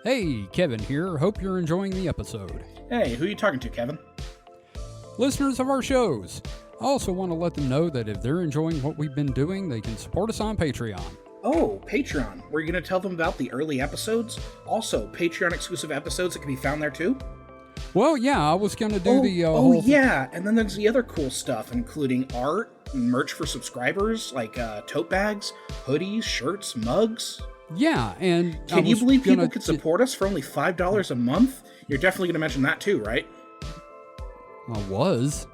Hey, Kevin here. Hope you're enjoying the episode. Hey, who are you talking to, Kevin? Listeners of our shows, I also want to let them know that if they're enjoying what we've been doing, they can support us on Patreon. Oh, Patreon. Were you going to tell them about the early episodes? Also, Patreon-exclusive episodes that can be found there, too? Well, yeah, I was going to do yeah, and then there's the other cool stuff, including art, merch for subscribers, like tote bags, hoodies, shirts, mugs. Yeah, and Can you believe people could support us for only $5 a month? You're definitely going to mention that, too, right? I was.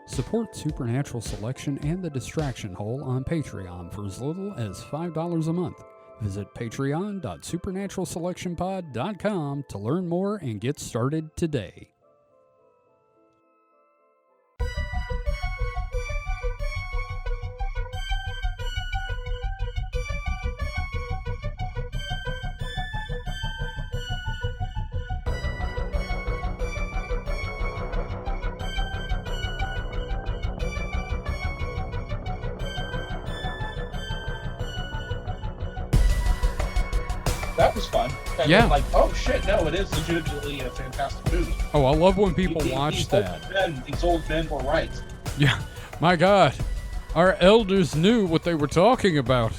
Support Supernatural Selection and The Distraction Hole on Patreon for as little as $5 a month. Visit patreon.supernaturalselectionpod.com to learn more and get started today. That was fun. Yeah. Like, oh shit, no, it is legitimately a fantastic movie. Oh, I love when people watch that. These old men were right. Yeah, my God. Our elders knew what they were talking about.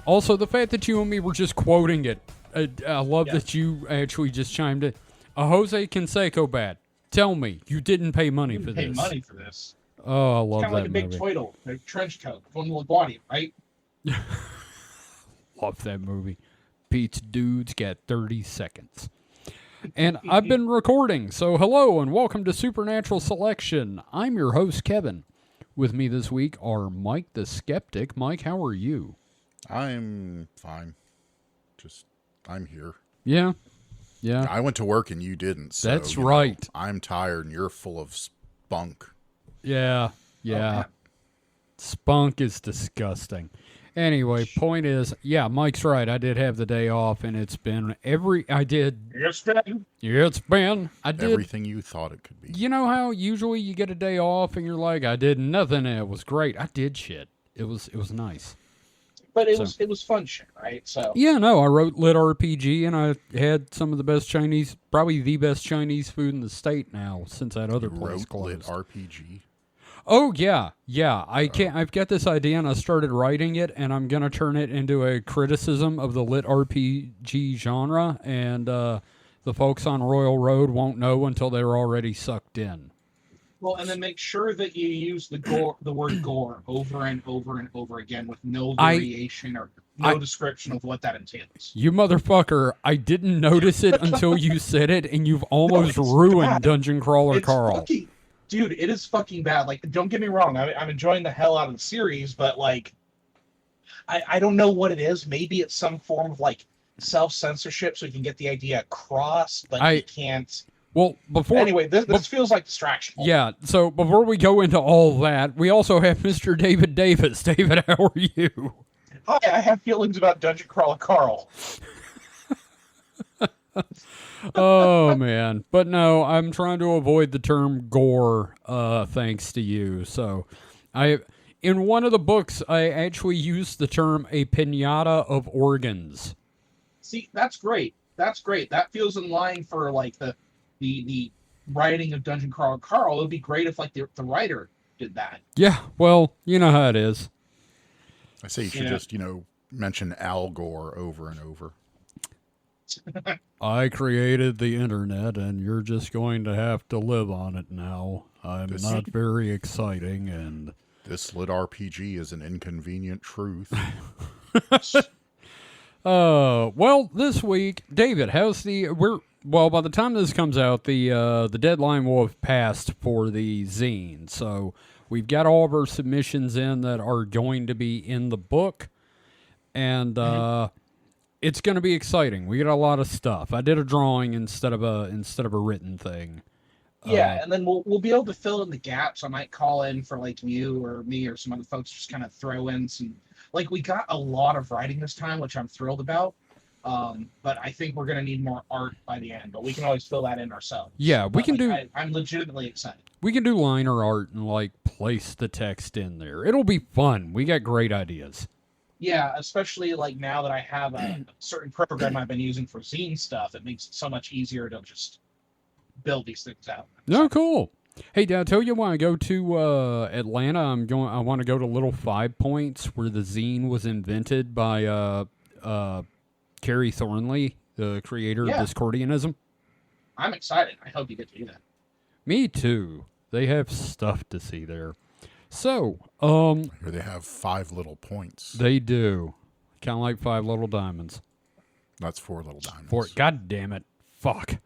Also, the fact that you and me were just quoting it. I love that you actually just chimed in. A Jose Canseco bat. Tell me, you didn't pay money for this. Pay money for this. Oh, I love that Kind of like a big movie. Toidle, a trench coat, one LaGuardia, right? Love that movie. Pete's dude's got 30 seconds. And I've been recording, so hello and welcome to Supernatural Selection. I'm your host, Kevin. With me this week are Mike the Skeptic. Mike, how are you? I'm fine. I'm here. Yeah. I went to work and you didn't. So, That's right. I'm tired and you're full of spunk. Yeah. Okay. Spunk is disgusting. Anyway, point is, yeah, Mike's right. I did have the day off, and it's been I did Everything you thought it could be. You know how usually you get a day off and you're like, I did nothing and it was great. I did shit. It was nice. But it was fun shit, right? So Yeah, no, I wrote Lit RPG and I had some of the best Chinese, probably the best Chinese food in the state now since that other place Wrote closed. Lit RPG. Oh yeah. I've got this idea and I started writing it and I'm gonna turn it into a criticism of the Lit RPG genre and the folks on Royal Road won't know until they're already sucked in. well, and then make sure that you use the word gore over and over and over again with no variation or no description of what that entails. You motherfucker, I didn't notice it until you said it, and you've almost ruined bad. Dungeon Crawler It's Carl. Dude, it is fucking bad. Like, don't get me wrong. I'm enjoying the hell out of the series, but, like, I don't know what it is. Maybe it's some form of, like, self-censorship so you can get the idea across, but you can't. Well, Anyway, this feels like distraction. Yeah, so before we go into all that, we also have Mr. David Davis. David, how are you? Hi, I have feelings about Dungeon Crawler Carl. Oh, man. But no, I'm trying to avoid the term gore, thanks to you. So, in one of the books, I actually used the term a piñata of organs. See, that's great. That's great. That feels in line for, like, the writing of Dungeon Crawler Carl. It would be great if, like, the writer did that. Yeah, well, you know how it is. I say you should just, mention Al Gore over and over. I created the internet, and you're just going to have to live on it now. I'm not very exciting, and... This Lit RPG is an inconvenient truth. Well, this week, David, by the time this comes out, the deadline will have passed for the zine, so we've got all of our submissions in that are going to be in the book, and, it's going to be exciting. We got a lot of stuff. I did a drawing instead of a written thing. Yeah, and then we'll be able to fill in the gaps. I might call in for like you or me or some other folks, just kind of throw in some. Like, we got a lot of writing this time, which I'm thrilled about. But I think we're gonna need more art by the end. But we can always fill that in ourselves. Yeah, we can do. I'm legitimately excited. We can do liner art and like place the text in there. It'll be fun. We got great ideas. Yeah, especially like now that I have a certain program I've been using for zine stuff, it makes it so much easier to just build these things out. No, cool. Hey, did I tell you when I go to Atlanta, I want to go to Little Five Points, where the zine was invented by Carrie Thornley, the creator of Yeah. Discordianism. I'm excited. I hope you get to do that. Me too. They have stuff to see there. So, Here they have 5 little points. they do. Kind of like 5 Little Diamonds. That's 4 little diamonds. God damn it. Fuck.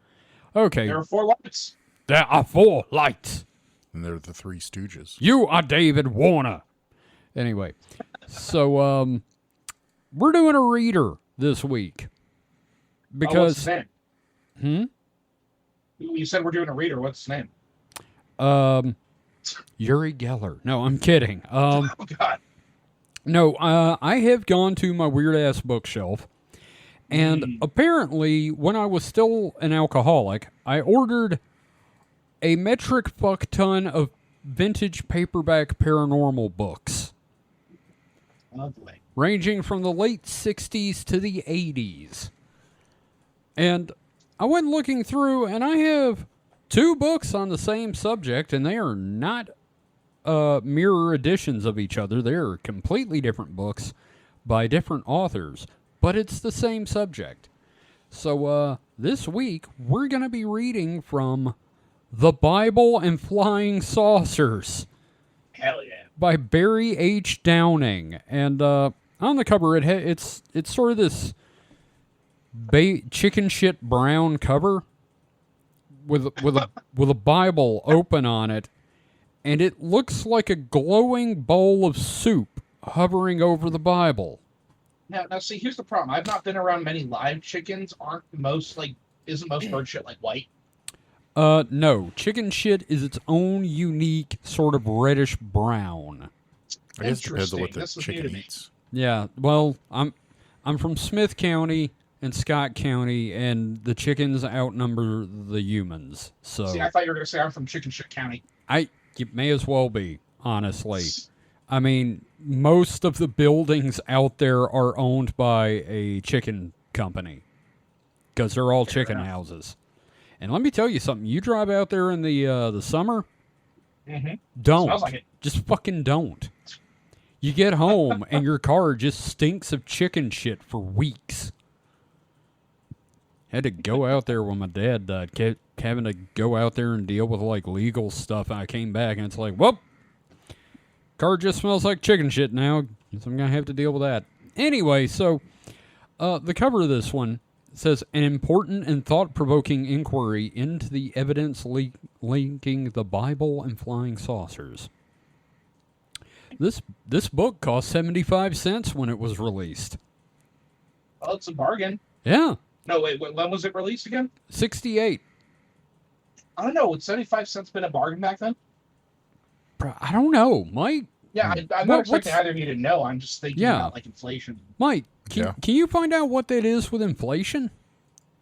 Okay. There are 4 lights. There are 4 lights. And they're the 3 Stooges. You are David Warner. Anyway, so we're doing a reader this week What's because his name? You said we're doing a reader. What's his name? Uri Geller. No, I'm kidding. Oh God. No, I have gone to my weird ass bookshelf, and apparently, when I was still an alcoholic, I ordered a metric fuck ton of vintage paperback paranormal books, Lovely. ranging from the late 60s to the 80s. And I went looking through, and I have 2 books on the same subject, and they are not mirror editions of each other. They're completely different books by different authors, but it's the same subject. So this week, we're going to be reading from The Bible and Flying Saucers Hell yeah. by Barry H. Downing. And on the cover, it's sort of this chicken shit brown cover with a Bible open on it, and it looks like a glowing bowl of soup hovering over the Bible. Now, see, here's the problem. I've not been around many live chickens. Isn't most bird shit like white? No, chicken shit is its own unique sort of reddish brown. I guess it depends on what Interesting. the This is new chicken to me. eats. Yeah, well, I'm from Smith County and Scott County, and the chickens outnumber the humans. So See, I thought you were going to say I'm from Chicken Shit County. You may as well be, honestly. I mean, most of the buildings out there are owned by a chicken company because they're all chicken houses. And let me tell you something. You drive out there in the summer, don't. Smells like it. Just fucking don't. You get home and your car just stinks of chicken shit for weeks. Had to go out there when my dad died. Kept having to go out there and deal with like legal stuff. And I came back and it's like, whoop, car just smells like chicken shit now. So I'm gonna have to deal with that. Anyway, so the cover of this one says an important and thought-provoking inquiry into the evidence linking the Bible and flying saucers. This book cost 75 cents when it was released. Well, it's a bargain. Yeah, No, wait, when was it released again? 68. I don't know. Would 75 cents been a bargain back then? I don't know, Mike. Yeah, I'm not expecting either of you to know. I'm just thinking about like inflation. Mike, Yeah. can you find out what that is with inflation?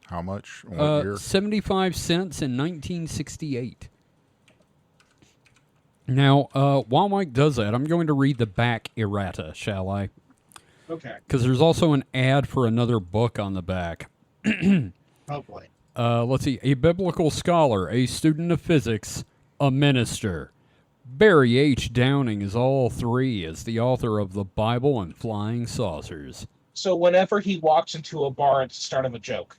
How much? What year? 75 cents in 1968. Now, while Mike does that, I'm going to read the back errata, shall I? Okay. Because there's also an ad for another book on the back. Oh boy. Let's see. A biblical scholar, a student of physics, a minister. Barry H. Downing is all 3 as the author of The Bible and Flying Saucers. So whenever he walks into a bar, it's the start of a joke.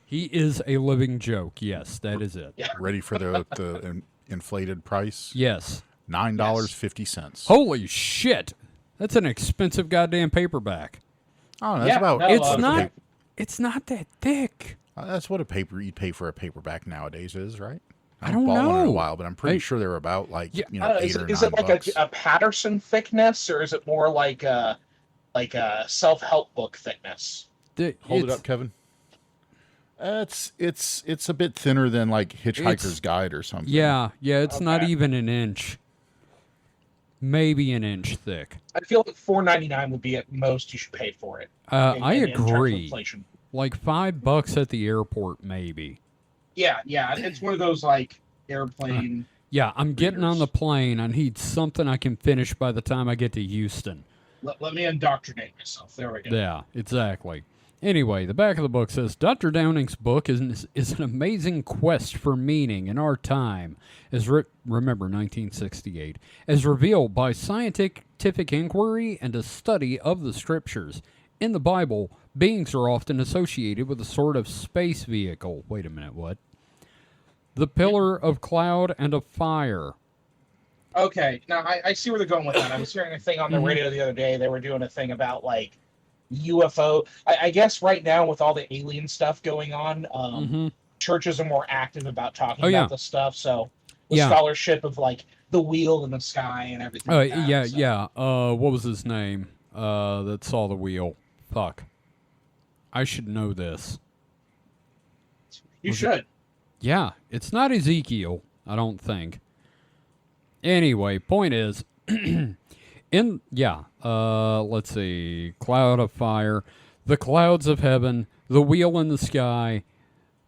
He is a living joke. Yes, that is it. Yeah. Ready for the inflated price? Yes. $9.50. Holy shit. That's an expensive goddamn paperback. Oh, that's Yeah, about. no, It's uh, not. It's not that thick. That's what you'd pay for a paperback nouadays is, right? I don't bought one in know. a while, but I'm pretty sure they're about like Yeah, I don't know, 8 or 9 is it like bucks. a Patterson thickness, or is it more like a self-help book thickness? Hold it up, Kevin. It's a bit thinner than like Hitchhiker's Guide or something. Yeah, it's not Okay. even an inch. Maybe an inch thick. I feel like $4.99 would be at most you should pay for it. I in terms of agree. inflation. Like $5 at the airport, maybe. Yeah, it's one of those like airplane. Yeah, I'm getting on Readers. the plane. I need something I can finish by the time I get to Houston. Let me indoctrinate myself. There we go. Yeah, exactly. Anyway, the back of the book says Dr. Downing's book is an amazing quest for meaning in our time, remember 1968, as revealed by scientific inquiry and a study of the scriptures. In the Bible, beings are often associated with a sort of space vehicle. Wait a minute, what? The pillar of cloud and of fire. Okay, now I see where they're going with that. I was hearing a thing on the radio the other day. They were doing a thing about like UFO. I guess right now with all the alien stuff going on, churches are more active about talking about this stuff. So the scholarship of like the wheel in the sky and everything. Like that, What was his name? That saw the wheel. Fuck. I should know this. You should. Yeah, it's not Ezekiel, I don't think. Anyway, point is, let's see, cloud of fire, the clouds of heaven, the wheel in the sky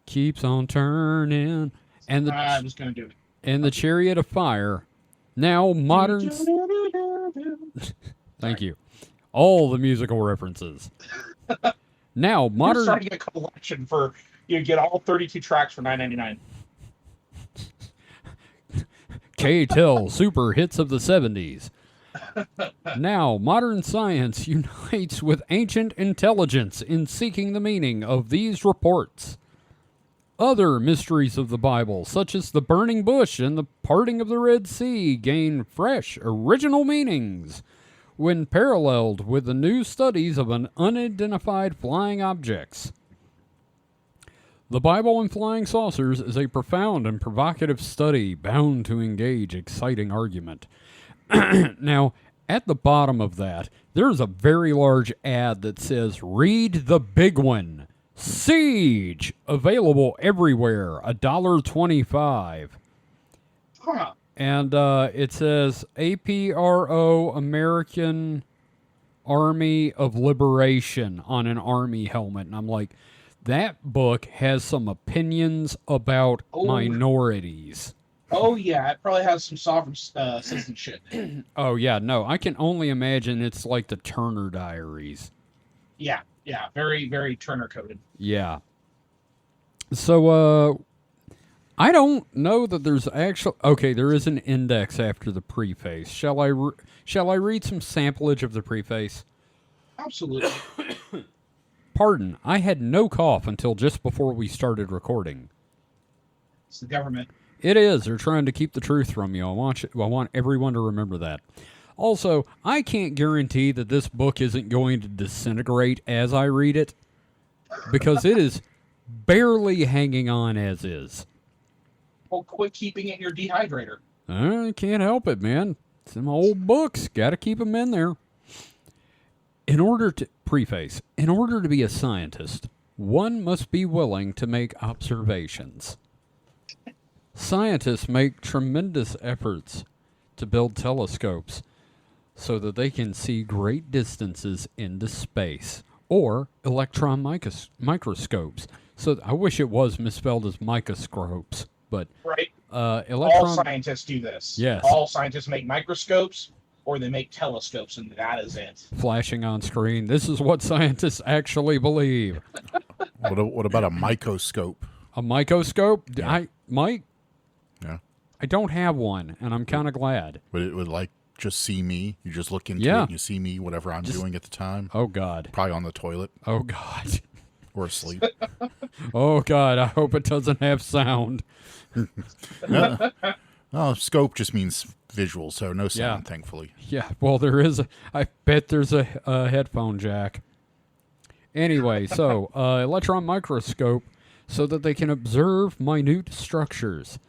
keeps on turning, and I was gonna do it. And the chariot of fire. Now modern. Thank you. All the musical references. Now modern. You're starting a collection for you get all 32 tracks for $9.99. K-Tel super hits of the 70s. Now, modern science unites with ancient intelligence in seeking the meaning of these reports. Other mysteries of the Bible, such as the burning bush and the parting of the Red Sea, gain fresh, original meanings when paralleled with the new studies of unidentified flying objects. The Bible and Flying Saucers is a profound and provocative study bound to engage exciting argument. Now, at the bottom of that, there's a very large ad that says, read the big one. Siege! Available everywhere. $1.25. Huh. And it says APRO, American Army of Liberation, on an army helmet. And I'm like, that book has some opinions about minorities. Oh, yeah. It probably has some sovereign citizen shit. Oh, yeah. No, I can only imagine it's like the Turner Diaries. Yeah. Yeah. Very, very Turner coded. Yeah. So, I don't know that there's actual... Okay, there is an index after the preface. Shall I read some samplage of the preface? Absolutely. Pardon, I had no cough until just before we started recording. It's the government. It is. They're trying to keep the truth from you. I want everyone to remember that. Also, I can't guarantee that this book isn't going to disintegrate as I read it, because it is barely hanging on as is. Well, quit keeping it in your dehydrator. I can't help it, man. It's in my old books. Got to keep them in there. In order to be a scientist, one must be willing to make observations. Scientists make tremendous efforts to build telescopes so that they can see great distances into space, or electron microscopes. So I wish it was misspelled as microscopes, but right. All scientists do this. Yes. All scientists make microscopes, or they make telescopes, and that is it. Flashing on screen. This is what scientists actually believe. What about a microscope? A microscope? Yeah. Mike? Yeah. I don't have one, and I'm kind of glad. But it would like just see me. You just look into it and you see me, whatever I'm doing at the time. Oh, God. Probably on the toilet. Oh, God. Or asleep. Oh, God. I hope it doesn't have sound. No, scope just means visual, so no sound, thankfully. Yeah, well, I bet there's a headphone jack. Anyway, so electron microscope so that they can observe minute structures.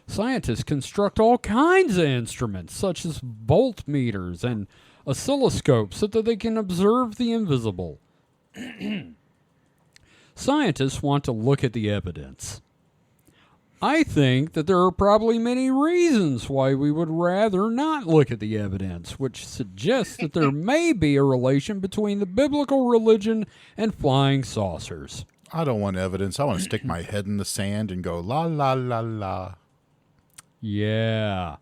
Scientists construct all kinds of instruments, such as voltmeters and oscilloscopes, so that they can observe the invisible. Scientists want to look at the evidence. I think that there are probably many reasons why we would rather not look at the evidence, which suggests that there may be a relation between the biblical religion and flying saucers. I don't want evidence. I want to stick my head in the sand and go la la la la. Yeah.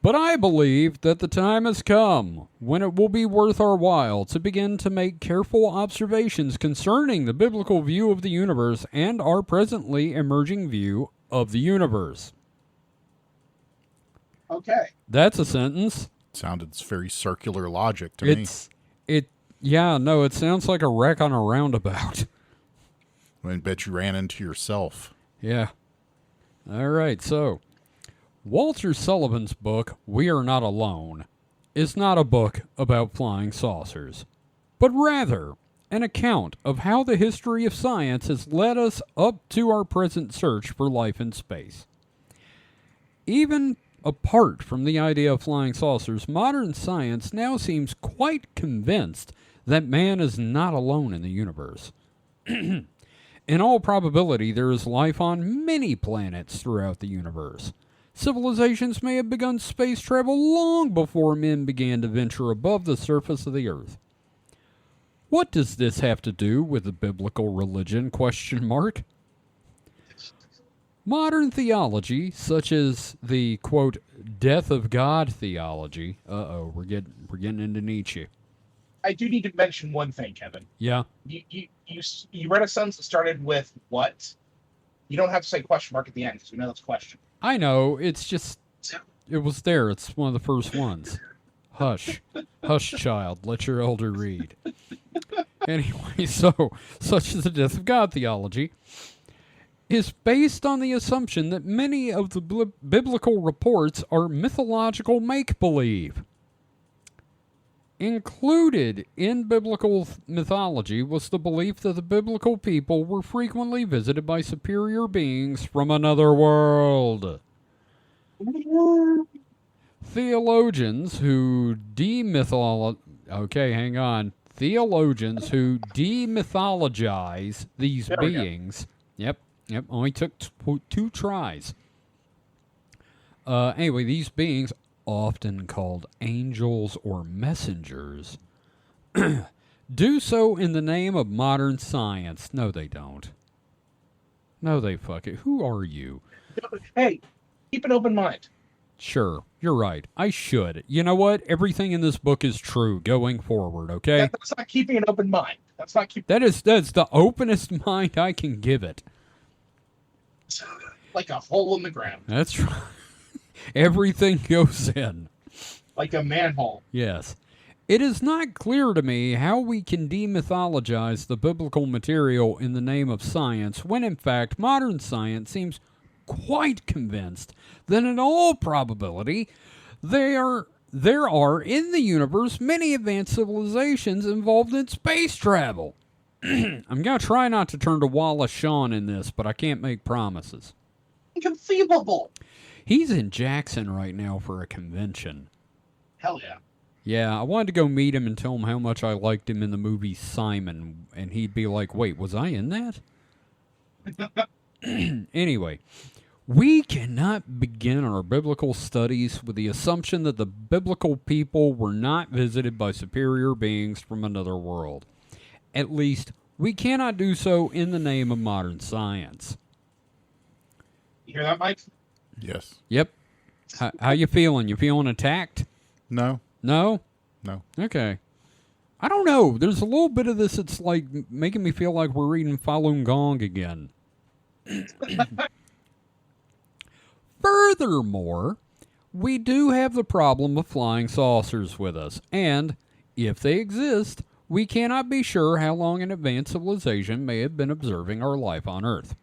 But I believe that the time has come when it will be worth our while to begin to make careful observations concerning the biblical view of the universe and our presently emerging view of the universe. Okay. That's a sentence. Sounded very circular logic to me. It sounds like a wreck on a roundabout. I bet you ran into yourself. Yeah. All right, so Walter Sullivan's book, We Are Not Alone, is not a book about flying saucers, but rather an account of how the history of science has led us up to our present search for life in space. Even apart from the idea of flying saucers, modern science now seems quite convinced that man is not alone in the universe. In all probability, there is life on many planets throughout the universe. Civilizations may have begun space travel long before men began to venture above the surface of the Earth. What does this have to do with the biblical religion? ? Modern theology, such as the, quote, death of God theology. We're getting into Nietzsche. I do need to mention one thing, Kevin. Yeah. You read a sentence that started with what? You don't have to say ? At the end because we know that's a question. I know. It's just, it was there. It's one of the first ones. Hush. Hush, child. Let your elder read. Anyway, so, such as the death of God theology is based on the assumption that many of the biblical reports are mythological make-believe. Included in biblical mythology was the belief that the biblical people were frequently visited by superior beings from another world. Theologians who demythologize these beings. Yep, only took two tries. Anyway, these beings, often called angels or messengers, do so in the name of modern science. No, they don't. No, they fuck it. Who are you? Hey, keep an open mind. Sure, you're right. I should. You know what? Everything in this book is true going forward, okay? That's not keeping an open mind. That's the openest mind I can give it. Like a hole in the ground. That's right. Everything goes in. Like a manhole. Yes. It is not clear to me how we can demythologize the biblical material in the name of science when, in fact, modern science seems quite convinced that in all probability there are in the universe many advanced civilizations involved in space travel. I'm going to try not to turn to Wallace Shawn in this, but I can't make promises. Inconceivable. He's in Jackson right now for a convention. Hell yeah. Yeah, I wanted to go meet him and tell him how much I liked him in the movie Simon, and he'd be like, wait, was I in that? Anyway, we cannot begin our biblical studies with the assumption that the biblical people were not visited by superior beings from another world. At least, we cannot do so in the name of modern science. You hear that, Mike? Yes. Yep. How you feeling? You feeling attacked? No. No? No. Okay. I don't know. There's a little bit of this that's like making me feel like we're reading Falun Gong again. Furthermore, we do have the problem of flying saucers with us, and if they exist, we cannot be sure how long an advanced civilization may have been observing our life on Earth.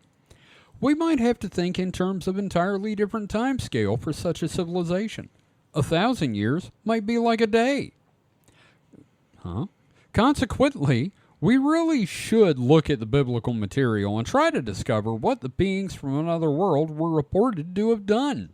We might have to think in terms of entirely different time scale for such a civilization. 1,000 years might be like a day. Consequently, we really should look at the biblical material and try to discover what the beings from another world were reported to have done.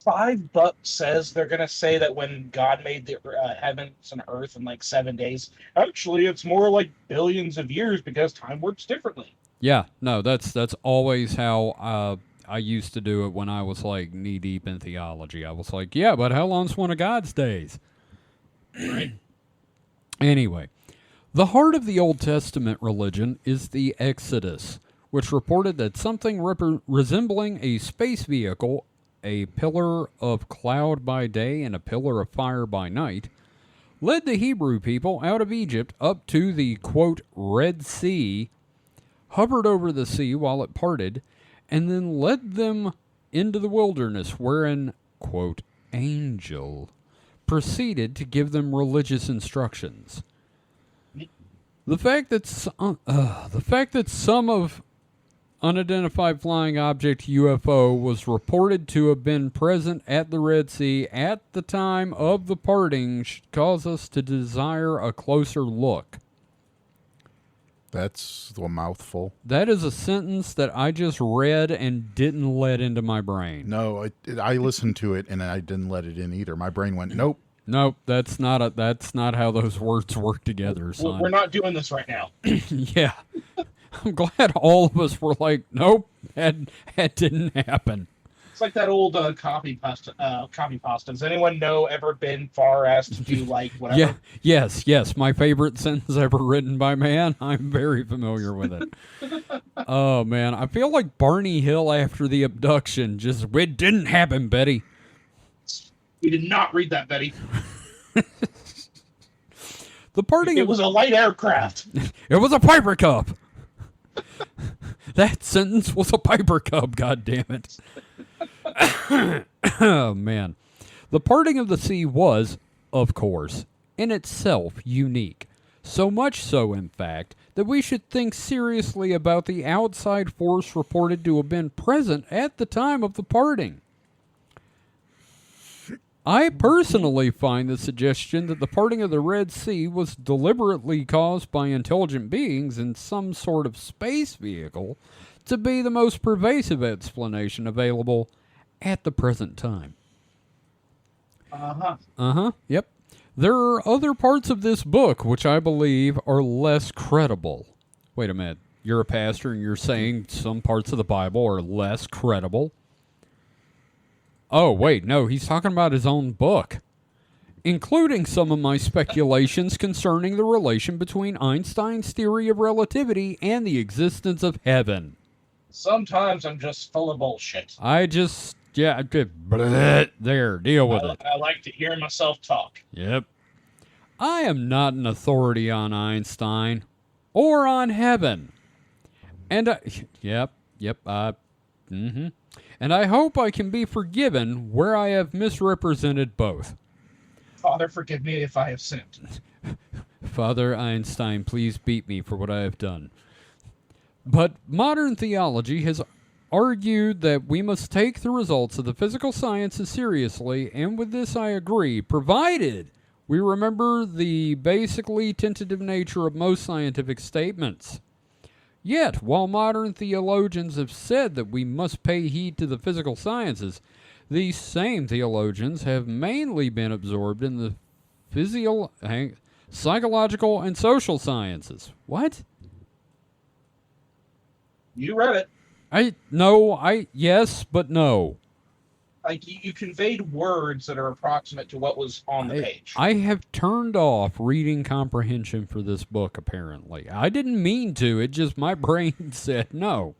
$5 says they're going to say that when God made the heavens and earth in like 7 days, actually it's more like billions of years because time works differently. Yeah, no, that's always how I used to do it when I was like knee deep in theology. I was like, yeah, but how long's one of God's days? Right. Anyway, the heart of the Old Testament religion is the Exodus, which reported that something resembling a space vehicle a pillar of cloud by day and a pillar of fire by night, led the Hebrew people out of Egypt up to the, quote, Red Sea, hovered over the sea while it parted, and then led them into the wilderness, where an, quote, angel proceeded to give them religious instructions. The fact that some of unidentified flying object UFO was reported to have been present at the Red Sea at the time of the parting should cause us to desire a closer look. That's a mouthful. That is a sentence that I just read and didn't let into my brain. No, I listened to it and I didn't let it in either. My brain went, nope. Nope, that's not how those words work together, son. We're not doing this right now. Yeah. I'm glad all of us were like, nope, that didn't happen. It's like that old copy pasta. Has anyone ever been far as to do like whatever? Yeah, yes. My favorite sentence ever written by man. I'm very familiar with it. Oh man, I feel like Barney Hill after the abduction. Just it didn't happen, Betty. We did not read that, Betty. The parting. It was a light aircraft. It was a Piper Cub. That sentence was a Piper Cub. God damn it. Oh man, the parting of the sea was, of course, in itself unique. So much so, in fact, that we should think seriously about the outside force reported to have been present at the time of the parting. I personally find the suggestion that the parting of the Red Sea was deliberately caused by intelligent beings in some sort of space vehicle to be the most pervasive explanation available at the present time. Yep. There are other parts of this book which I believe are less credible. Wait a minute. You're a pastor and you're saying some parts of the Bible are less credible? Oh, wait, no, he's talking about his own book, including some of my speculations concerning the relation between Einstein's theory of relativity and the existence of heaven. Sometimes I'm just full of bullshit. There, deal with it. I like to hear myself talk. Yep. I am not an authority on Einstein or on heaven. And, And I hope I can be forgiven where I have misrepresented both. Father, forgive me if I have sinned. Father Einstein, please beat me for what I have done. But modern theology has argued that we must take the results of the physical sciences seriously, and with this I agree, provided we remember the basically tentative nature of most scientific statements. Yet, while modern theologians have said that we must pay heed to the physical sciences, these same theologians have mainly been absorbed in the psychological and social sciences. What? You read it. Yes, but no. Like, you conveyed words that are approximate to what was on the page. I have turned off reading comprehension for this book, apparently. I didn't mean to. It just, my brain said no.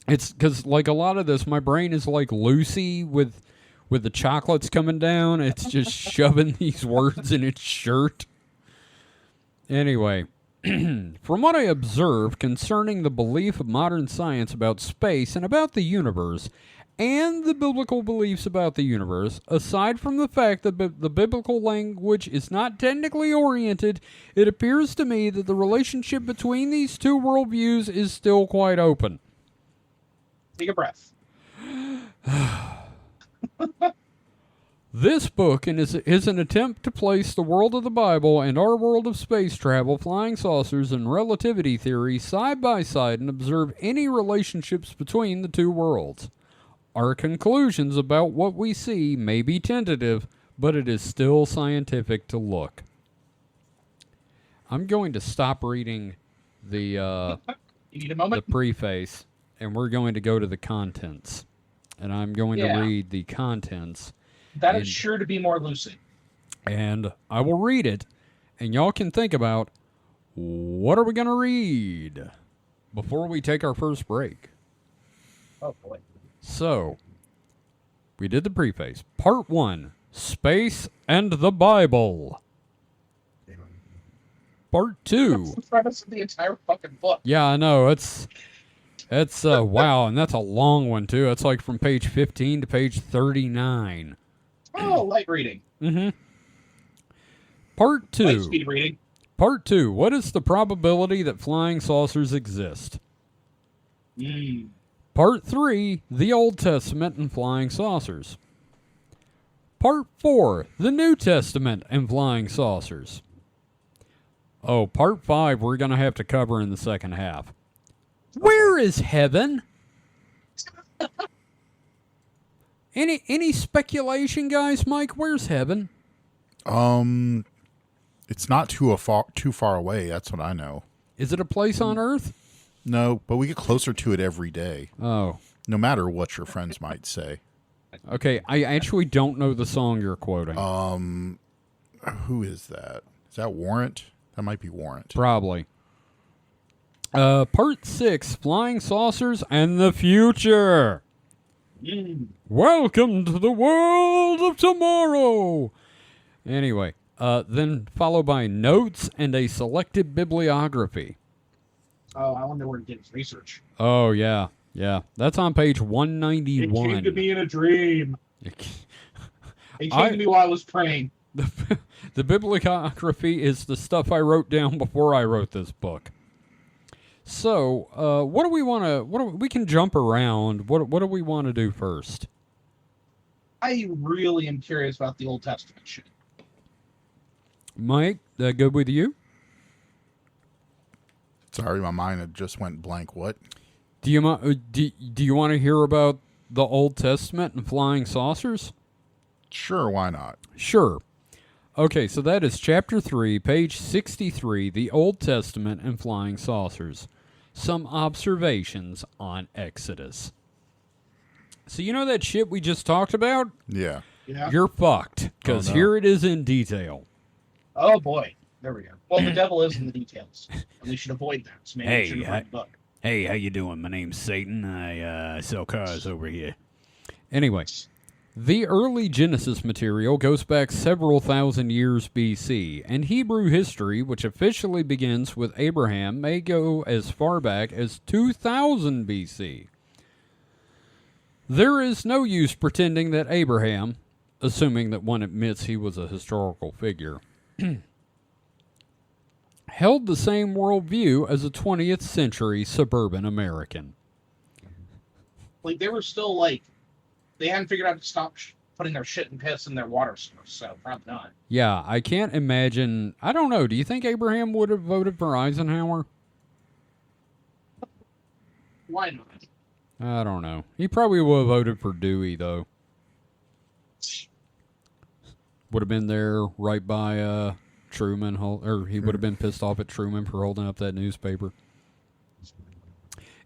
It's because, like, a lot of this, my brain is like Lucy with the chocolates coming down. It's just shoving these words in its shirt. Anyway, from what I observe concerning the belief of modern science about space and about the universe, and the biblical beliefs about the universe, aside from the fact that the biblical language is not technically oriented, it appears to me that the relationship between these two worldviews is still quite open. Take a breath. This book is an attempt to place the world of the Bible and our world of space travel, flying saucers, and relativity theory side by side and observe any relationships between the two worlds. Our conclusions about what we see may be tentative, but it is still scientific to look. I'm going to stop reading the You need a moment? the preface, and we're going to go to the contents. And I'm going to read the contents. That is sure to be more lucid. And I will read it, and y'all can think about, what are we going to read before we take our first break? Oh, boy. So, We did the preface. Part 1, Space and the Bible. Part 2. That's the premise of the entire fucking book. Yeah, I know. It's wow, and that's a long one too. It's like from page 15 to page 39. Oh, light reading. Mm-hmm. Part 2. Light speed reading. Part 2. What is the probability that flying saucers exist? Part 3. The Old Testament and flying saucers. Part 4. The New Testament and flying saucers. Oh, part 5 we're going to have to cover in the second half. Where is heaven? Any speculation, guys? Mike, where's heaven? It's not too far away. That's what I know. Is it a place on Earth? No, but we get closer to it every day. Oh. No matter what your friends might say. Okay, I actually don't know the song you're quoting. Who is that? Is that Warrant? That might be Warrant. Probably. Part 6, Flying Saucers and the Future. Welcome to the world of tomorrow. Anyway, then followed by notes and a selected bibliography. Oh, I wonder where he did his research. Oh, yeah. Yeah. That's on page 191. It came to me in a dream. It came to me while I was praying. The bibliography is the stuff I wrote down before I wrote this book. So, what do we want to... we can jump around. What do we want to do first? I really am curious about the Old Testament shit. Mike, that good with you? Sorry, my mind had just went blank. What? Do you want to hear about the Old Testament and flying saucers? Sure, why not? Sure. Okay, so that is chapter 3, page 63, the Old Testament and flying saucers. Some observations on Exodus. So you know that shit we just talked about? Yeah. Yeah. You're fucked, because Oh, no. here it is in detail. Oh boy. There we go. Well, the devil is in the details. And we should avoid that. So maybe we should avoid the book. Hey, how you doing? My name's Satan. I sell cars over here. Anyway, the early Genesis material goes back several thousand years BC, and Hebrew history, which officially begins with Abraham, may go as far back as 2000 BC. There is no use pretending that Abraham, assuming that one admits he was a historical figure, held the same worldview as a 20th century suburban American. Like, they were still, like, they hadn't figured out to stop putting their shit and piss in their water source, so probably not. Yeah, I can't imagine. I don't know. Do you think Abraham would have voted for Eisenhower? Why not? I don't know. He probably would have voted for Dewey, though. Would have been there right by Truman, or he would have been pissed off at Truman for holding up that newspaper.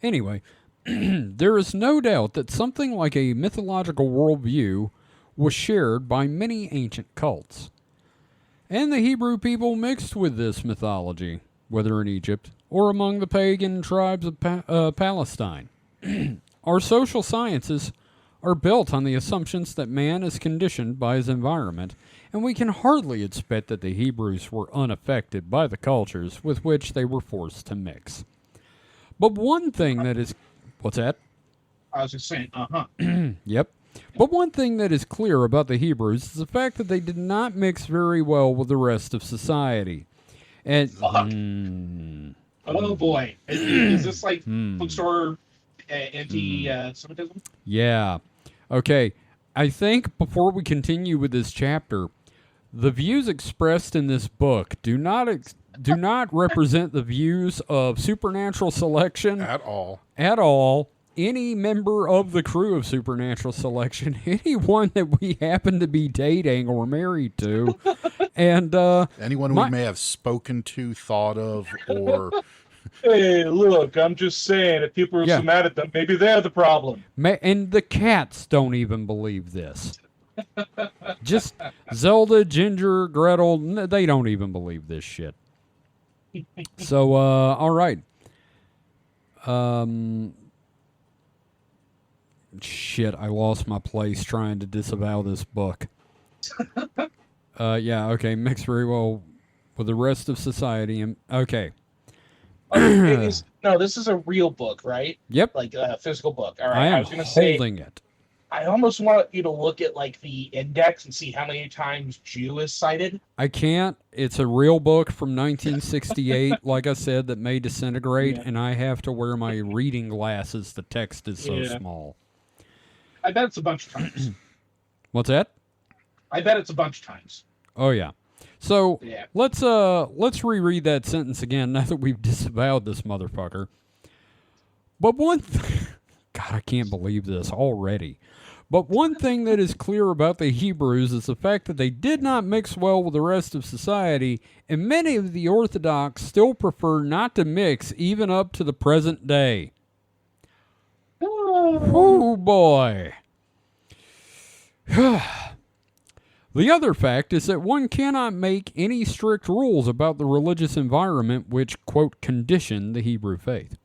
Anyway, there is no doubt that something like a mythological worldview was shared by many ancient cults. And the Hebrew people mixed with this mythology, whether in Egypt or among the pagan tribes of Palestine. Our social sciences are built on the assumptions that man is conditioned by his environment, and we can hardly expect that the Hebrews were unaffected by the cultures with which they were forced to mix. But one thing that is... What's that? I was just saying, Yep. But one thing that is clear about the Hebrews is the fact that they did not mix very well with the rest of society. And... oh boy. Is this like bookstore anti-Semitism? Yeah. Okay. I think before we continue with this chapter, the views expressed in this book do not represent the views of Supernatural Selection At all. Any member of the crew of Supernatural Selection, anyone that we happen to be dating or married to, and Anyone we may have spoken to, thought of, or... Hey, look, I'm just saying, if people are Yeah. so mad at them, maybe they're the problem. and the cats don't even believe this. Just Zelda, Ginger, Gretel, they don't even believe this shit. So, all right. Shit, I lost my place trying to disavow this book. Yeah, okay, mixed very well with the rest of society. And okay. No, this is a real book, right? Yep. Like a physical book. All right. I am was gonna say, holding it. I almost want you to look at like the index and see how many times Jew is cited. I can't. It's a real book from 1968, like I said, that may disintegrate, and I have to wear my reading glasses. The text is so small. I bet it's a bunch of times. What's that? I bet it's a bunch of times. Oh yeah. So let's reread that sentence again now that we've disavowed this motherfucker. But God, I can't believe this already. But one thing that is clear about the Hebrews is the fact that they did not mix well with the rest of society, and many of the Orthodox still prefer not to mix even up to the present day. Oh boy. The other fact is that one cannot make any strict rules about the religious environment which, quote, condition the Hebrew faith.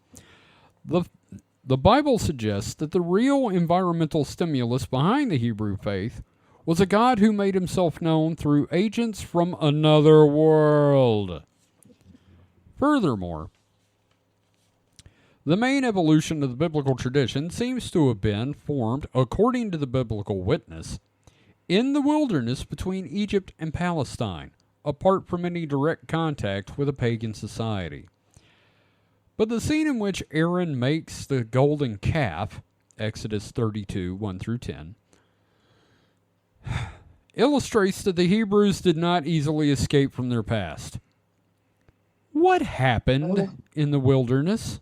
The Bible suggests that the real environmental stimulus behind the Hebrew faith was a God who made himself known through agents from another world. Furthermore, the main evolution of the biblical tradition seems to have been formed, according to the biblical witness, in the wilderness between Egypt and Palestine, apart from any direct contact with a pagan society. But the scene in which Aaron makes the golden calf, Exodus 32, 1 through 10, illustrates that the Hebrews did not easily escape from their past. What happened in the wilderness?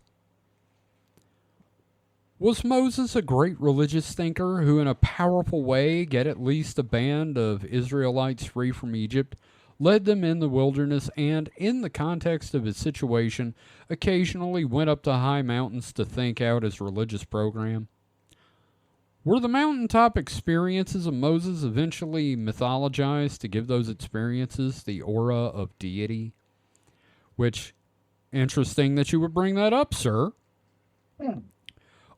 Was Moses a great religious thinker who in a powerful way get at least a band of Israelites free from Egypt, led them in the wilderness, and, in the context of his situation, occasionally went up to high mountains to think out his religious program? Were the mountaintop experiences of Moses eventually mythologized to give those experiences the aura of deity? Which, interesting that you would bring that up, sir.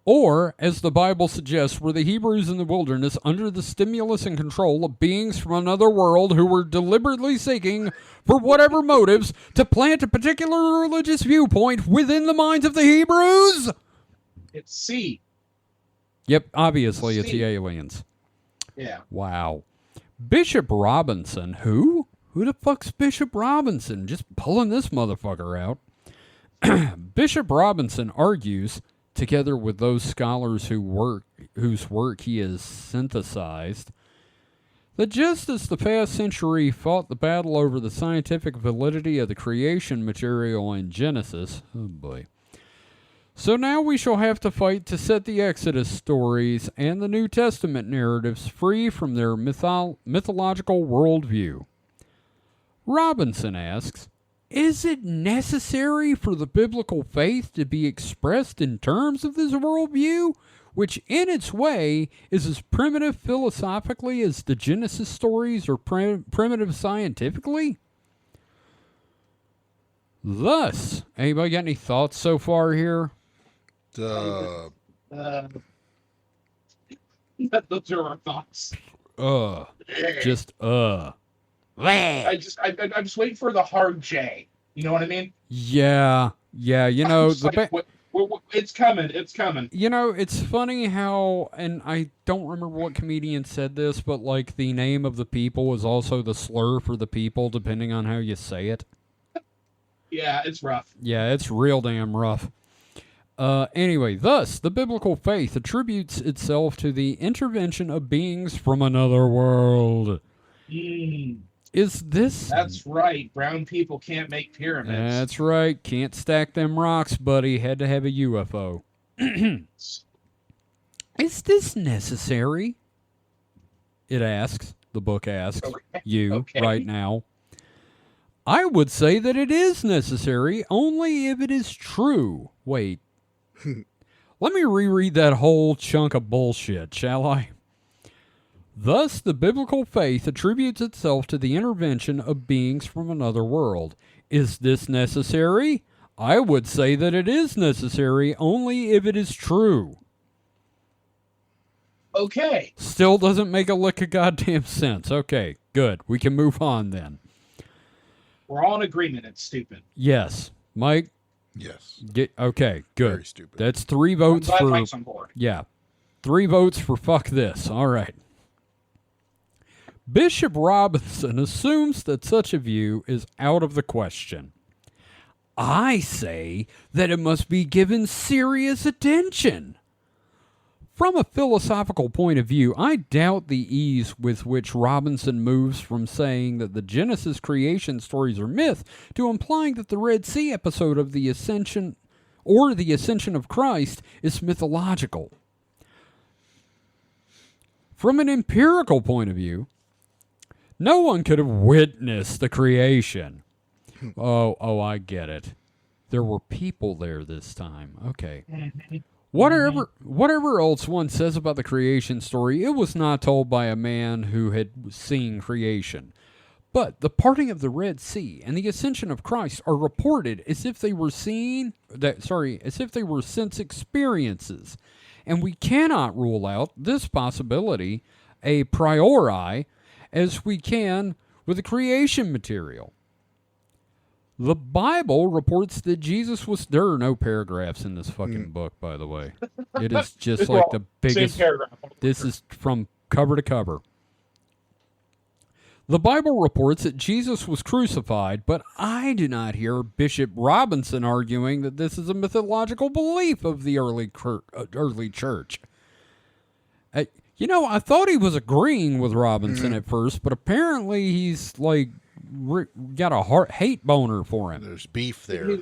Or, as the Bible suggests, were the Hebrews in the wilderness under the stimulus and control of beings from another world who were deliberately seeking, for whatever motives, to plant a particular religious viewpoint within the minds of the Hebrews? It's C. Yep, obviously it's the aliens. Yeah. Wow. Bishop Robinson, who? Who the fuck's Bishop Robinson? Just pulling this motherfucker out. Bishop Robinson argues, together with those scholars whose work he has synthesized, that just as the past century fought the battle over the scientific validity of the creation material in Genesis, oh boy, so now we shall have to fight to set the Exodus stories and the New Testament narratives free from their mythological worldview. Robinson asks, is it necessary for the biblical faith to be expressed in terms of this worldview, which in its way is as primitive philosophically as the Genesis stories are primitive scientifically? Thus, anybody got any thoughts so far here? Those are our thoughts. I'm just waiting for the hard J. You know what I mean? Yeah. You know, it's coming. It's coming. You know, it's funny how, and I don't remember what comedian said this, but like the name of the people is also the slur for the people, depending on how you say it. Yeah, it's rough. Yeah, it's real damn rough. Anyway, thus, the biblical faith attributes itself to the intervention of beings from another world. Is this... That's right. Brown people can't make pyramids. That's right. Can't stack them rocks, buddy. Had to have a UFO. Is this necessary? It asks. The book asks. You, right now. I would say that it is necessary only if it is true. Wait. Let me reread that whole chunk of bullshit, shall I? Thus, the biblical faith attributes itself to the intervention of beings from another world. Is this necessary? I would say that it is necessary only if it is true. Okay. Still doesn't make a lick of goddamn sense. Okay, good. We can move on then. We're all in agreement. It's stupid. Yes. Mike? Yes. Okay, good. Very stupid. That's 3 votes I'm glad for... Mike's on board. Yeah. 3 votes for fuck this. All right. Bishop Robinson assumes that such a view is out of the question. I say that it must be given serious attention. From a philosophical point of view, I doubt the ease with which Robinson moves from saying that the Genesis creation stories are myth to implying that the Red Sea episode of the Ascension or the Ascension of Christ is mythological. From an empirical point of view, no one could have witnessed the creation. Oh, I get it. There were people there this time. Okay. Whatever else one says about the creation story, it was not told by a man who had seen creation. But the parting of the Red Sea and the ascension of Christ are reported as if they were as if they were sense experiences. And we cannot rule out this possibility a priori as we can with the creation material. The Bible reports that Jesus was... There are no paragraphs in this fucking book, by the way. It is just like the biggest... Same paragraph. This is from cover to cover. The Bible reports that Jesus was crucified, but I do not hear Bishop Robinson arguing that this is a mythological belief of the early church. I thought he was agreeing with Robinson at first, but apparently he's like... got a hate boner for him. There's beef there.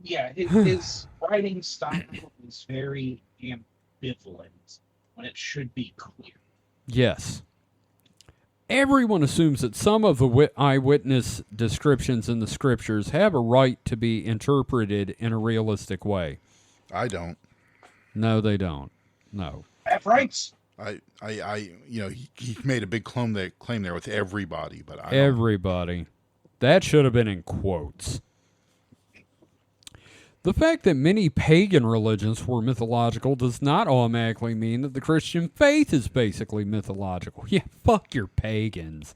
His writing style is very ambivalent when it should be clear. Yes. Everyone assumes that some of the eyewitness descriptions in the scriptures have a right to be interpreted in a realistic way. I don't. No, they don't. No. Have rights. He made a big claim there with everybody, but everybody. That should have been in quotes. The fact that many pagan religions were mythological does not automatically mean that the Christian faith is basically mythological. Yeah, fuck your pagans.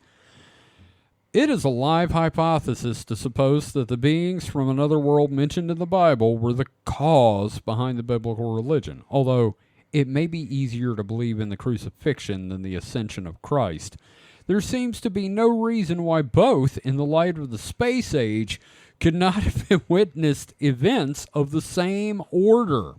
It is a live hypothesis to suppose that the beings from another world mentioned in the Bible were the cause behind the biblical religion, although it may be easier to believe in the crucifixion than the ascension of Christ. There seems to be no reason why both, in the light of the space age, could not have witnessed events of the same order.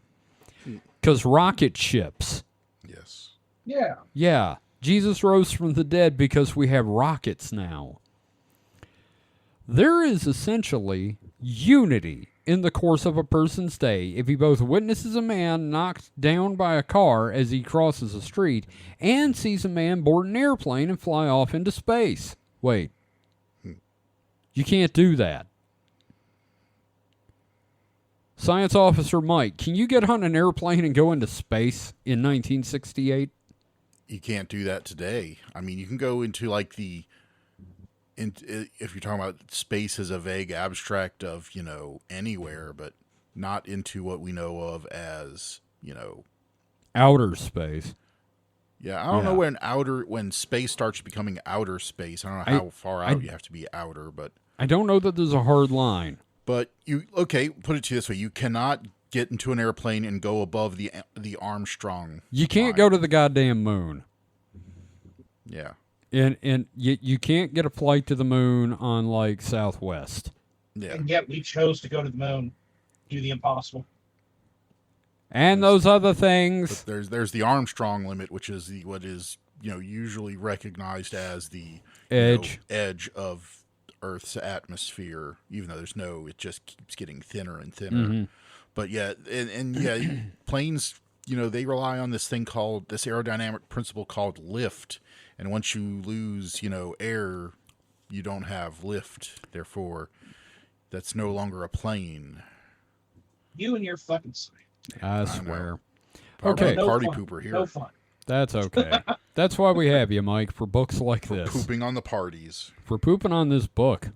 Because rocket ships. Yes. Yeah. Yeah. Jesus rose from the dead because we have rockets now. There is essentially unity in the course of a person's day if he both witnesses a man knocked down by a car as he crosses a street and sees a man board an airplane and fly off into space. Wait. You can't do that. Science Officer Mike, can you get on an airplane and go into space in 1968? You can't do that today. I mean, you can go into like if you're talking about space as a vague abstract of, anywhere, but not into what we know of as, outer space. Yeah, I don't know when space starts becoming outer space. I don't know how far out you have to be outer, but I don't know that there's a hard line. But put it to you this way: you cannot get into an airplane and go above the Armstrong. You can't line. go to the goddamn moon. Yeah. And you can't get a flight to the moon on like Southwest. Yeah. And yet we chose to go to the moon, do the impossible. And those other things. But there's the Armstrong limit, which is what is usually recognized as the edge of Earth's atmosphere, even though it just keeps getting thinner and thinner. Mm-hmm. But yeah, and planes, they rely on this aerodynamic principle called lift. And once you lose, air, you don't have lift. Therefore, that's no longer a plane. You and your fucking science. I swear. Okay. No Party fun. pooper here. No fun. That's okay. That's why we have you, Mike, for books like this. Pooping on the parties. For pooping on this book.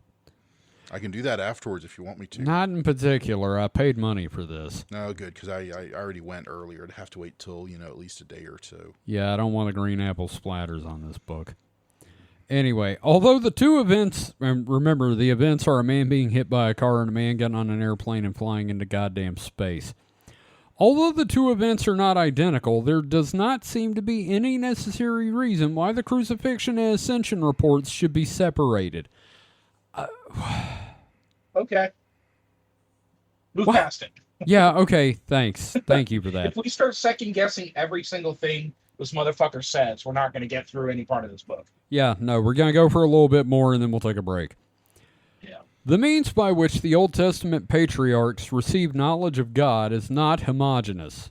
I can do that afterwards if you want me to. Not in particular. I paid money for this. No, good, because I already went earlier. I'd have to wait till, at least a day or two. Yeah, I don't want the green apple splatters on this book. Anyway, although the two events, and remember, the events are a man being hit by a car and a man getting on an airplane and flying into goddamn space. Although the two events are not identical, there does not seem to be any necessary reason why the crucifixion and ascension reports should be separated. Okay. Move past it. Yeah, okay, thanks. Thank you for that. If we start second-guessing every single thing this motherfucker says, we're not going to get through any part of this book. Yeah, no, we're going to go for a little bit more and then we'll take a break. Yeah. The means by which the Old Testament patriarchs received knowledge of God is not homogeneous.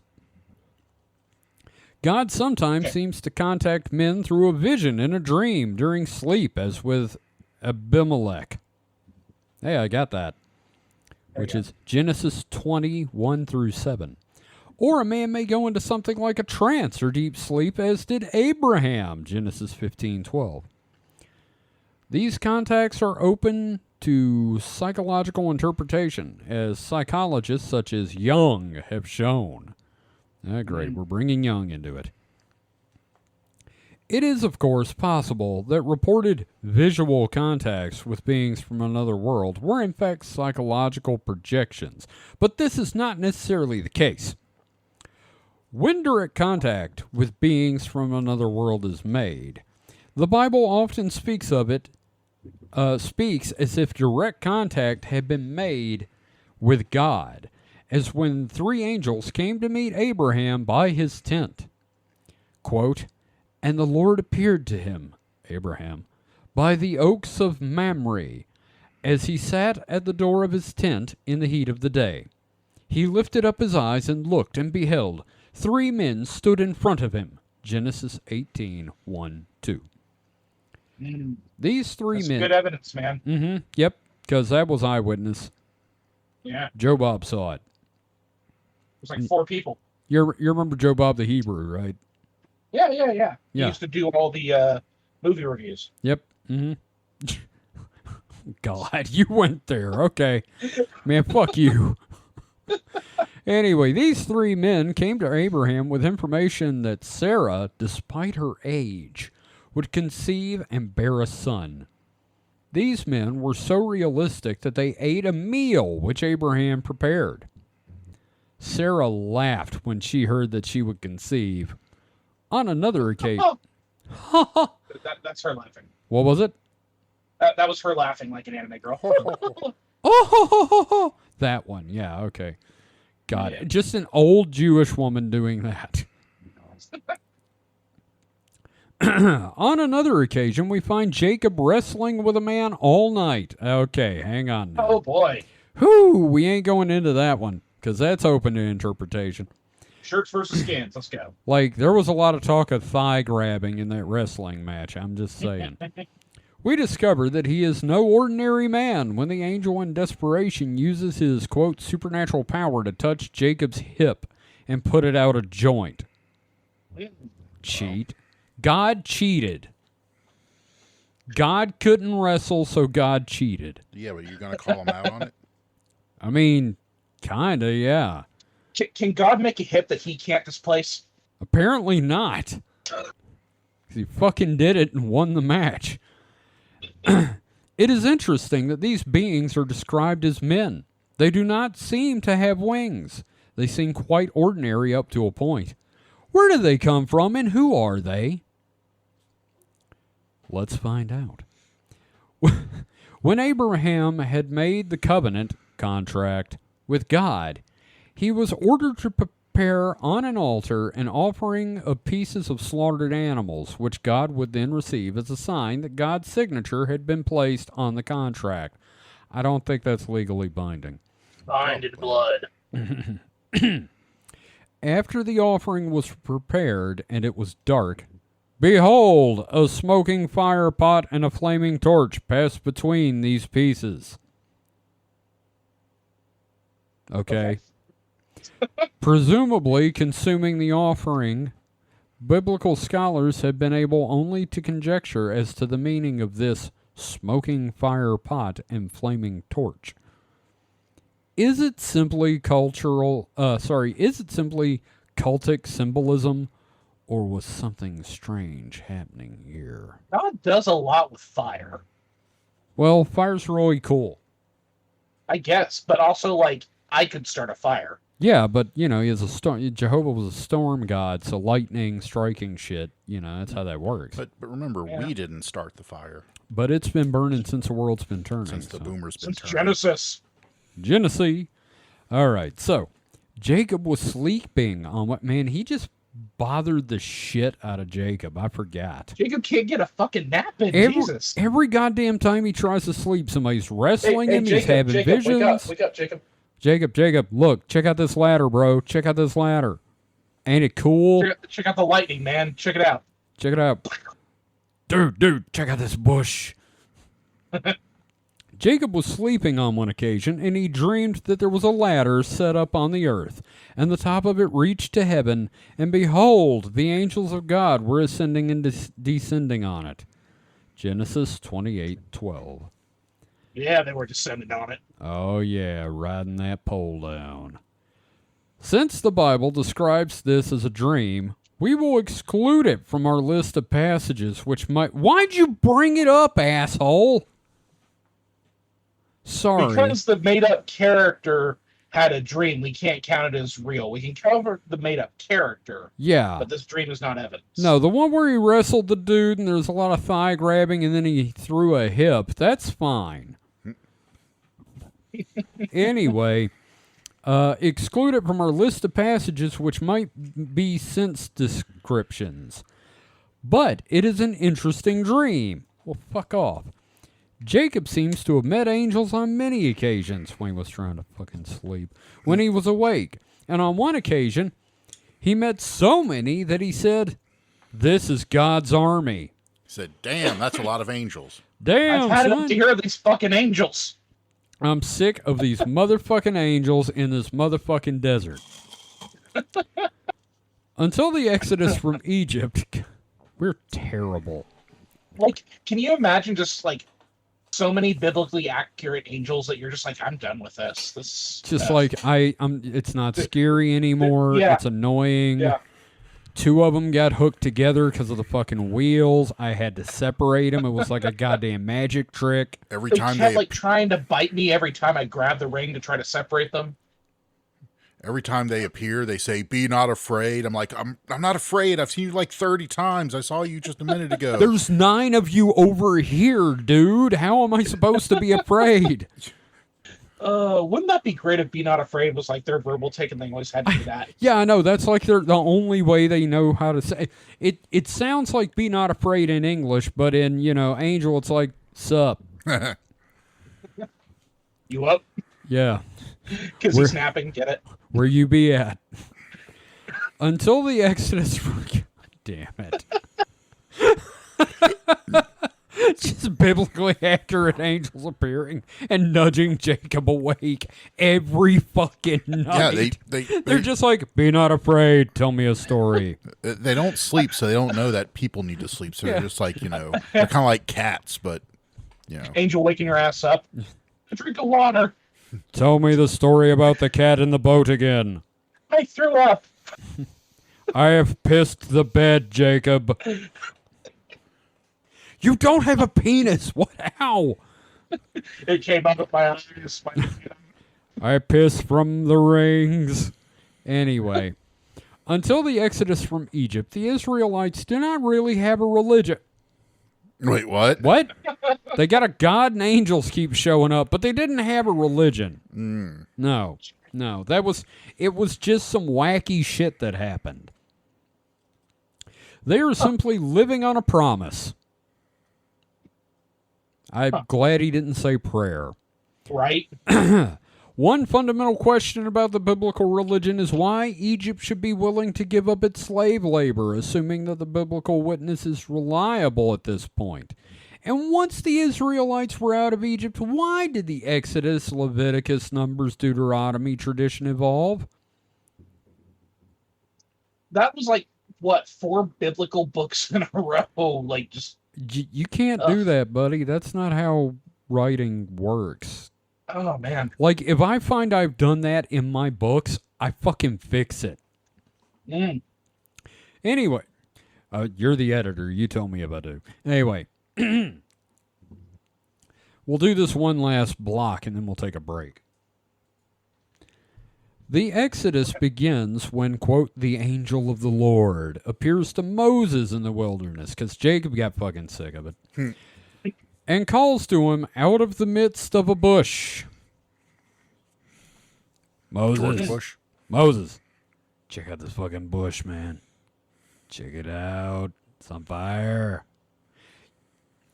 God sometimes seems to contact men through a vision in a dream during sleep, as with Abimelech. Hey, I got that. Which is Genesis 20:1 through 7. Or a man may go into something like a trance or deep sleep, as did Abraham, Genesis 15:12. These contacts are open to psychological interpretation, as psychologists such as Jung have shown. Great, we're bringing Jung into it. It is, of course, possible that reported visual contacts with beings from another world were in fact psychological projections, but this is not necessarily the case. When direct contact with beings from another world is made, the Bible often speaks as if direct contact had been made with God, as when three angels came to meet Abraham by his tent. Quote, "And the Lord appeared to him," Abraham, "by the oaks of Mamre, as he sat at the door of his tent in the heat of the day. He lifted up his eyes and looked, and beheld, three men stood in front of him." Genesis 18:1-2. These three That's men. good evidence, man. Yep, because that was eyewitness. Yeah. Joe Bob saw it. There's like four people. You remember Joe Bob the Hebrew, right? Yeah. Yeah. He used to do all the movie reviews. Yep. God, you went there. Okay. Man, fuck you. Anyway, these three men came to Abraham with information that Sarah, despite her age, would conceive and bear a son. These men were so realistic that they ate a meal which Abraham prepared. Sarah laughed when she heard that she would conceive. On another occasion... That's her laughing. What was it? That was her laughing like an anime girl. That one, yeah, okay. God, Yeah. just an old Jewish woman doing that. On another occasion, we find Jacob wrestling with a man all night. Okay, hang on now. Oh, boy. Whew, we ain't going into that one, because that's open to interpretation. Shirts versus skins. Let's go. Like, there was a lot of talk of thigh grabbing in that wrestling match, I'm just saying. We discover that he is no ordinary man when the angel in desperation uses his, quote, supernatural power to touch Jacob's hip and put it out of joint. Cheat. God cheated. God couldn't wrestle, so God cheated. Yeah, but you're going to call him out on it? I mean, kinda, yeah. Can God make a hip that he can't displace? Apparently not. He fucking did it and won the match. It is interesting that these beings are described as men. They do not seem to have wings. They seem quite ordinary up to a point. Where do they come from and who are they? Let's find out. When Abraham had made the covenant contract with God, he was ordered to prepare on an altar an offering of pieces of slaughtered animals, which God would then receive as a sign that God's signature had been placed on the contract. I don't think that's legally binding. Signed in blood. After the offering was prepared and it was dark, behold, a smoking fire pot and a flaming torch passed between these pieces. Okay. Presumably consuming the offering, biblical scholars have been able only to conjecture as to the meaning of this smoking fire pot, and flaming torch. Is it simply is it simply cultic symbolism, or was something strange happening here? God does a lot with fire, Well, fire's really cool. I guess, but also like I could start a fire. Yeah, but he is a storm. Jehovah was a storm god, so lightning striking shit. That's how that works. But remember, Yeah. we didn't start the fire But it's been burning since the world's been turning. since the so. boomers been Since turning. Genesis. Genesee. All right, so Jacob was sleeping on what? Man, he just bothered the shit out of Jacob. I forgot. Jacob can't get a fucking nap in. Jesus. Every goddamn time he tries to sleep, somebody's wrestling him. Jacob, He's having Jacob, visions. Wake up, Jacob. Jacob, look, check out this ladder, bro. Check out this ladder. Ain't it cool? Check out the lightning, man. Check it out. Check it out. Dude, check out this bush. Jacob was sleeping on one occasion, and he dreamed that there was a ladder set up on the earth, and the top of it reached to heaven, and behold, the angels of God were ascending and descending on it. Genesis 28:12. Yeah, they were descending on it. Oh yeah, riding that pole down. Since the Bible describes this as a dream, we will exclude it from our list of passages which might... Why'd you bring it up, asshole? Sorry. Because the made-up character had a dream, we can't count it as real. We can cover the made-up character, Yeah. but this dream is not evidence. No, the one where he wrestled the dude and there's a lot of thigh grabbing and then he threw a hip, that's fine. Anyway, exclude it from our list of passages which might be sense descriptions. But it is an interesting dream. Well, fuck off. Jacob seems to have met angels on many occasions when he was trying to fucking sleep, when he was awake. And on one occasion, he met so many that he said, "This is God's army." He said, "Damn, that's a lot of angels." Damn, I've had son. enough to hear these fucking angels. I'm sick of these motherfucking angels in this motherfucking desert. Until the exodus from Egypt, we're terrible. Like, can you imagine just like so many biblically accurate angels that you're just like, I'm done with this. This Just like I'm. It's not scary anymore. Yeah. It's annoying. Yeah. Two of them got hooked together because of the fucking wheels. I had to separate them. It was like a goddamn magic trick. Every They time kept like trying to bite me every time I grabbed the ring to try to separate them. every time they appear, they say, "Be not afraid." I'm like, I'm not afraid. I've seen you like 30 times. I saw you just a minute ago. There's 9 of you over here, dude. How am I supposed to be afraid? Wouldn't that be great if Be Not Afraid was like their verbal take and they always had to do that? Yeah, I know. That's like the only way they know how to say it. It sounds like "be not afraid" in English, but in Angel, it's like "sup." You up? Yeah, Because We're- he's snapping, get it? where you be at? Until the Exodus. God damn it. Just biblically accurate angels appearing and nudging Jacob awake every fucking night. Yeah, They're just like, "Be not afraid. Tell me a story." they don't sleep, so they don't know that people need to sleep. So they're just like, they're kind of like cats, but Angel waking her ass up. Drink of water. Tell me the story about the cat in the boat again. I threw up. I have pissed the bed, Jacob. You don't have a penis. What? How? It came out of my eyes. I piss from the rings. Anyway, until the exodus from Egypt, the Israelites do not really have a religion. wait, what? What? They got a god and angels keep showing up, but they didn't have a religion. No. It was just some wacky shit that happened. They are simply living on a promise. I'm glad he didn't say prayer. Right? One fundamental question about the biblical religion is why Egypt should be willing to give up its slave labor, assuming that the biblical witness is reliable at this point. And once the Israelites were out of Egypt, why did the Exodus, Leviticus, Numbers, Deuteronomy tradition evolve? That was like, what, 4 biblical books in a row? Like, just You can't do that, buddy. That's not how writing works. Oh man. Like, if I find I've done that in my books, I fucking fix it. Mm. Anyway, you're the editor. You tell me if I do. Anyway, we'll do this one last block and then we'll take a break. The Exodus begins when, quote, the angel of the Lord appears to Moses in the wilderness, because Jacob got fucking sick of it, and calls to him out of the midst of a bush. George Bush. Moses, check out this fucking bush, man. Check it out. It's on fire.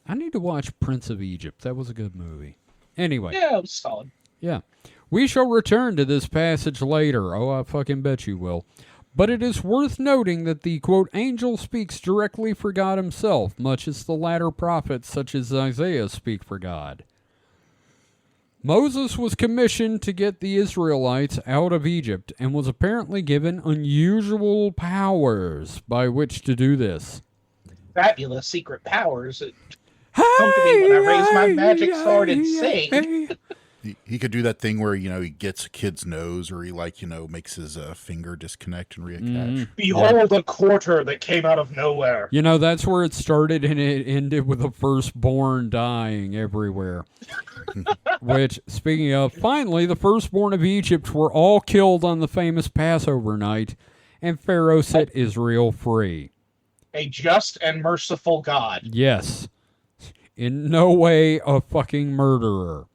I need to watch Prince of Egypt. That was a good movie. Anyway. Yeah, it was solid. Yeah. We shall return to this passage later. Oh, I fucking bet you will. But it is worth noting that the, quote, angel speaks directly for God himself, much as the latter prophets, such as Isaiah, speak for God. Moses was commissioned to get the Israelites out of Egypt and was apparently given unusual powers by which to do this. Fabulous secret powers. Come to me when I raise my magic sword and sing. He could do that thing where, he gets a kid's nose, or he, makes his finger disconnect and reattach. Behold a quarter that came out of nowhere. That's where it started, and it ended with the firstborn dying everywhere. Which, speaking of, finally, the firstborn of Egypt were all killed on the famous Passover night, and Pharaoh set Israel free. A just and merciful God. Yes. In no way a fucking murderer.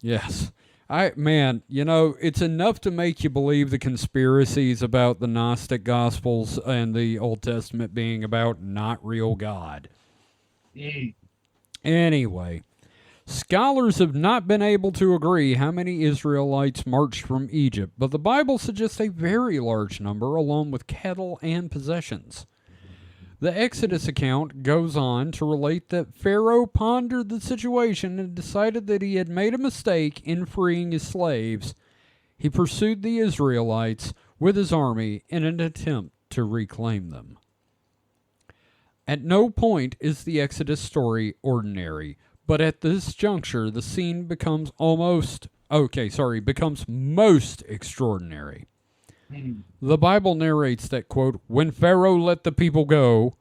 Yes. It's enough to make you believe the conspiracies about the Gnostic Gospels and the Old Testament being about not real God. Anyway, scholars have not been able to agree how many Israelites marched from Egypt, but the Bible suggests a very large number, along with cattle and possessions. The Exodus account goes on to relate that Pharaoh pondered the situation and decided that he had made a mistake in freeing his slaves. He pursued the Israelites with his army in an attempt to reclaim them. At no point is the Exodus story ordinary, but at this juncture the scene becomes most extraordinary. The Bible narrates that, quote, when Pharaoh let the people go, ...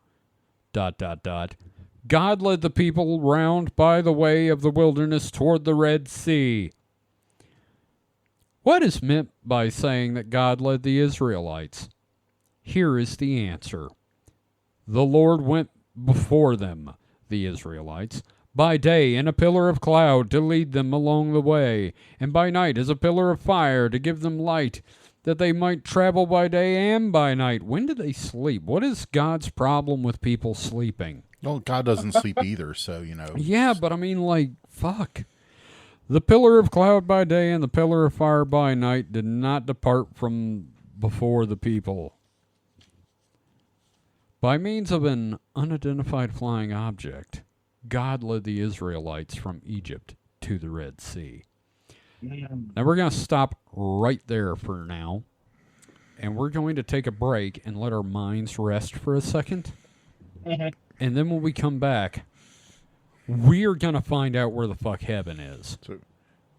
God led the people round by the way of the wilderness toward the Red Sea. What is meant by saying that God led the Israelites? Here is the answer. The Lord went before them, the Israelites, by day in a pillar of cloud to lead them along the way, and by night as a pillar of fire to give them light, that they might travel by day and by night. When did they sleep? What is God's problem with people sleeping? Well, God doesn't sleep either, so, Yeah, but fuck. The pillar of cloud by day and the pillar of fire by night did not depart from before the people. By means of an unidentified flying object, God led the Israelites from Egypt to the Red Sea. Now we're going to stop right there for now, and we're going to take a break and let our minds rest for a second. And then when we come back, we are going to find out where the fuck heaven is. So,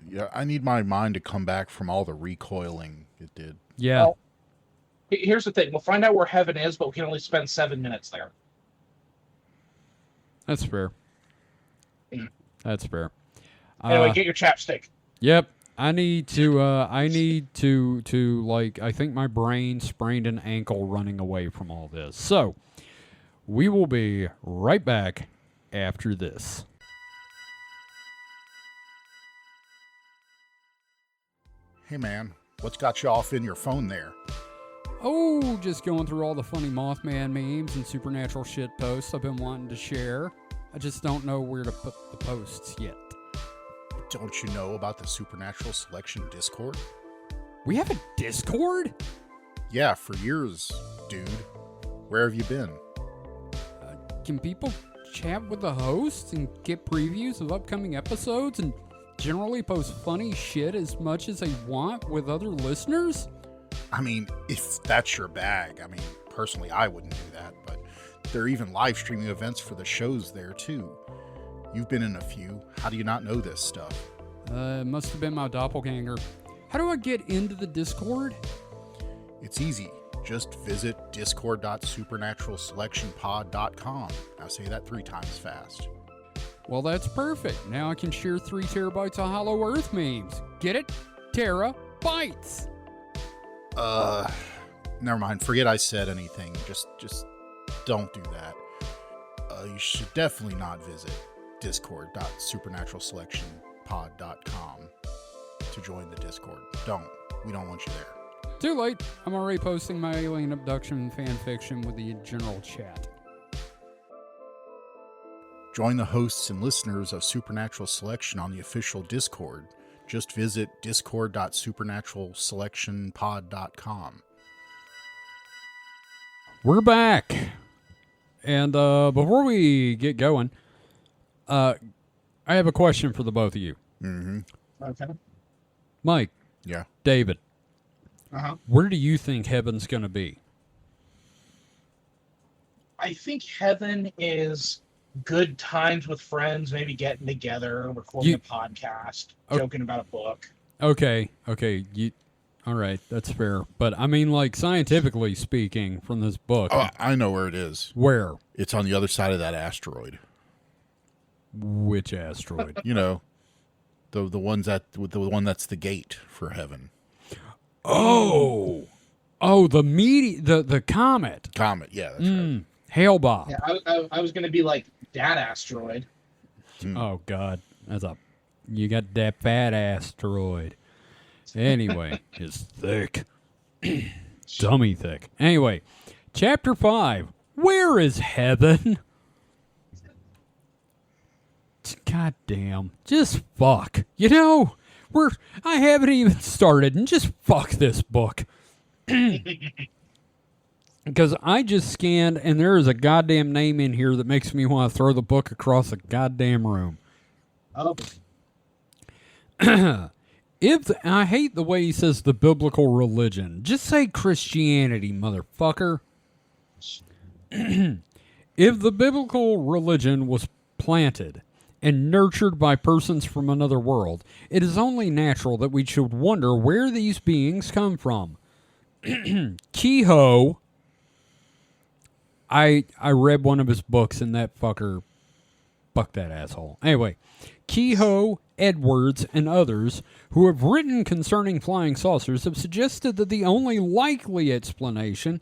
yeah, I need my mind to come back from all the recoiling it did. Yeah. Well, here's the thing. We'll find out where heaven is, but we can only spend 7 minutes there. That's fair. That's fair. Anyway, get your chapstick. Yep. I think my brain sprained an ankle running away from all this. So, we will be right back after this. Hey man, what's got you off in your phone there? Oh, just going through all the funny Mothman memes and supernatural shit posts I've been wanting to share. I just don't know where to put the posts yet. Don't you know about the Supernatural Selection Discord? We have a Discord? Yeah, for years, dude. Where have you been? Can people chat with the hosts and get previews of upcoming episodes and generally post funny shit as much as they want with other listeners? I mean, if that's your bag. I mean, personally, I wouldn't do that, but They're even live streaming events for the shows there, too. You've been in a few. How do you not know this stuff? It must have been my doppelganger. How do I get into the Discord? It's easy. Just visit discord.supernaturalselectionpod.com. Now say that 3 times fast. Well, that's perfect. Now I can share 3 terabytes of Hollow Earth memes. Get it? Terabytes. Never mind. Forget I said anything. Just don't do that. You should definitely not visit discord.supernaturalselectionpod.com to join the Discord. Don't. We don't want you there. Too late. I'm already posting my alien abduction fan fiction with the general chat. Join the hosts and listeners of Supernatural Selection on the official Discord. Just visit discord.supernaturalselectionpod.com. We're back. And before we get going, I have a question for the both of you. Mm-hmm. Okay. Mike. Yeah. David. Uh-huh. Where do you think heaven's going to be? I think heaven is good times with friends, maybe getting together, recording a podcast, joking about a book. Okay. All right, that's fair. But I mean, like, scientifically speaking, from this book. Oh, I know where it is. Where? It's on the other side of that asteroid. Which asteroid? You know, the one that's the gate for heaven. Oh, the comet. Comet, yeah, that's right. Hale-Bopp. Yeah, I was going to be like that asteroid. Oh God, you got that fat asteroid. Anyway, it's thick, dummy thick. Anyway, chapter 5. Where is heaven? God damn, just fuck. You know, I haven't even started, and just fuck this book. Because I just scanned, and there is a goddamn name in here that makes me want to throw the book across the goddamn room. Oh. I hate the way he says the biblical religion. Just say Christianity, motherfucker. If the biblical religion was planted and nurtured by persons from another world, it is only natural that we should wonder where these beings come from. Kehoe. I read one of his books, and that fucker, fuck that asshole. Anyway, Kehoe, Edwards, and others who have written concerning flying saucers have suggested that the only likely explanation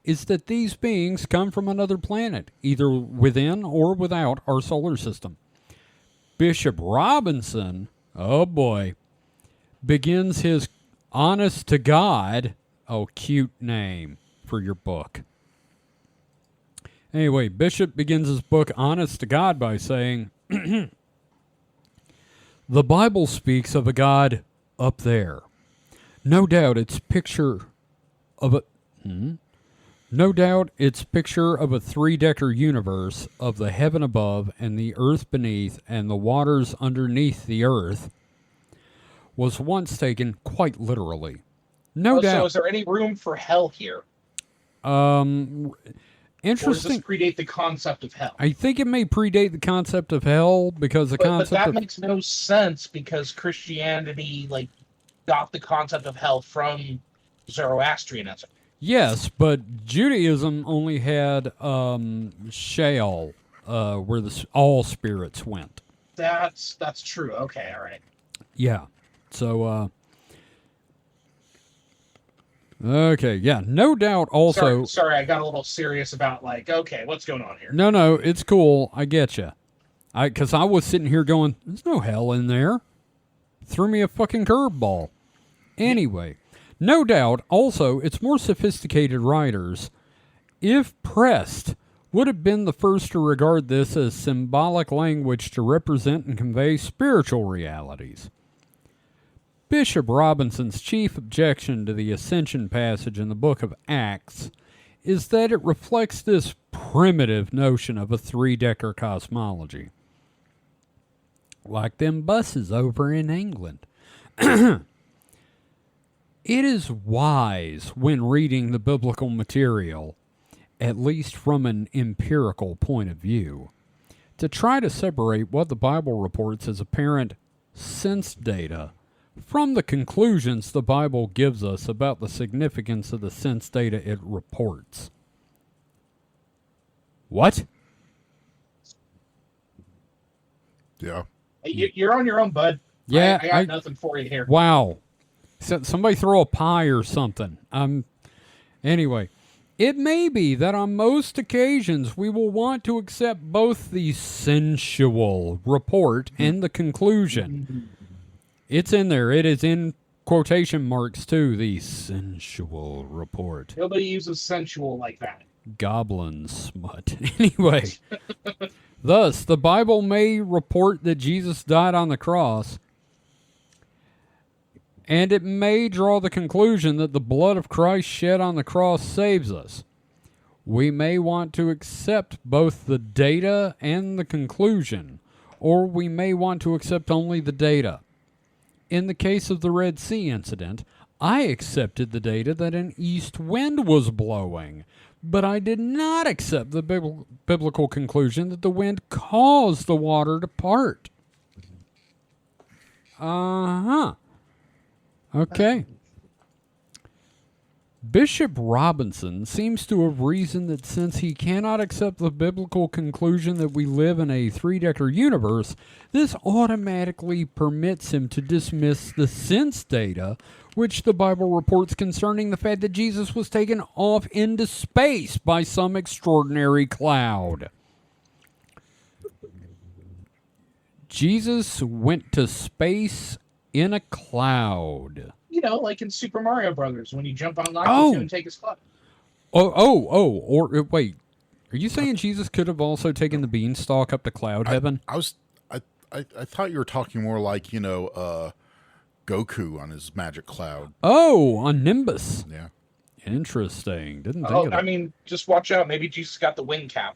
is that these beings come from another planet, either within or without our solar system. Bishop Robinson, oh boy, begins his honest to God, oh, cute name for your book. Anyway, Bishop begins his book Honest to God by saying, the Bible speaks of a God up there. No doubt it's picture of a 3-decker universe of the heaven above and the earth beneath and the waters underneath the earth was once taken quite literally. No doubt. So is there any room for hell here? Interesting. Or does this predate the concept of hell? I think it may predate the concept of hell because but that makes no sense because Christianity got the concept of hell from Zoroastrianism. Yes, but Judaism only had Sheol, where all spirits went. That's true. Okay, all right. Yeah. So okay, yeah, no doubt also... Sorry, I got a little serious about, okay, what's going on here? No, it's cool. I get you. Because I was sitting here going, there's no hell in there. Threw me a fucking curveball. Anyway, no doubt also its more sophisticated writers, if pressed, would have been the first to regard this as symbolic language to represent and convey spiritual realities. Bishop Robinson's chief objection to the Ascension passage in the book of Acts is that it reflects this primitive notion of a 3-decker cosmology. Like them buses over in England. It is wise when reading the biblical material, at least from an empirical point of view, to try to separate what the Bible reports as apparent sense data from the conclusions the Bible gives us about the significance of the sense data it reports. What? Yeah. You're on your own, bud. Yeah, I got nothing for you here. Wow. Somebody throw a pie or something. Anyway, it may be that on most occasions we will want to accept both the sensual report and the conclusion. It's in there. It is in quotation marks too, the sensual report. Nobody uses sensual like that. Goblin smut. Anyway, thus, the Bible may report that Jesus died on the cross, and it may draw the conclusion that the blood of Christ shed on the cross saves us. We may want to accept both the data and the conclusion, or we may want to accept only the data. In the case of the Red Sea incident, I accepted the data that an east wind was blowing, but I did not accept the biblical conclusion that the wind caused the water to part. Okay. Bishop Robinson seems to have reasoned that since he cannot accept the biblical conclusion that we live in a three-decker universe, this automatically permits him to dismiss the sense data which the Bible reports concerning the fact that Jesus was taken off into space by some extraordinary cloud. Jesus went to space in a cloud. You know, like in Super Mario Brothers, when you jump on Cogito and take his club. Wait. Are you saying Jesus could have also taken the beanstalk up to cloud heaven? I thought you were talking more like, Goku on his magic cloud. Oh, on Nimbus. Yeah. Interesting. Didn't think of that. I mean, just watch out. Maybe Jesus got the wing cap.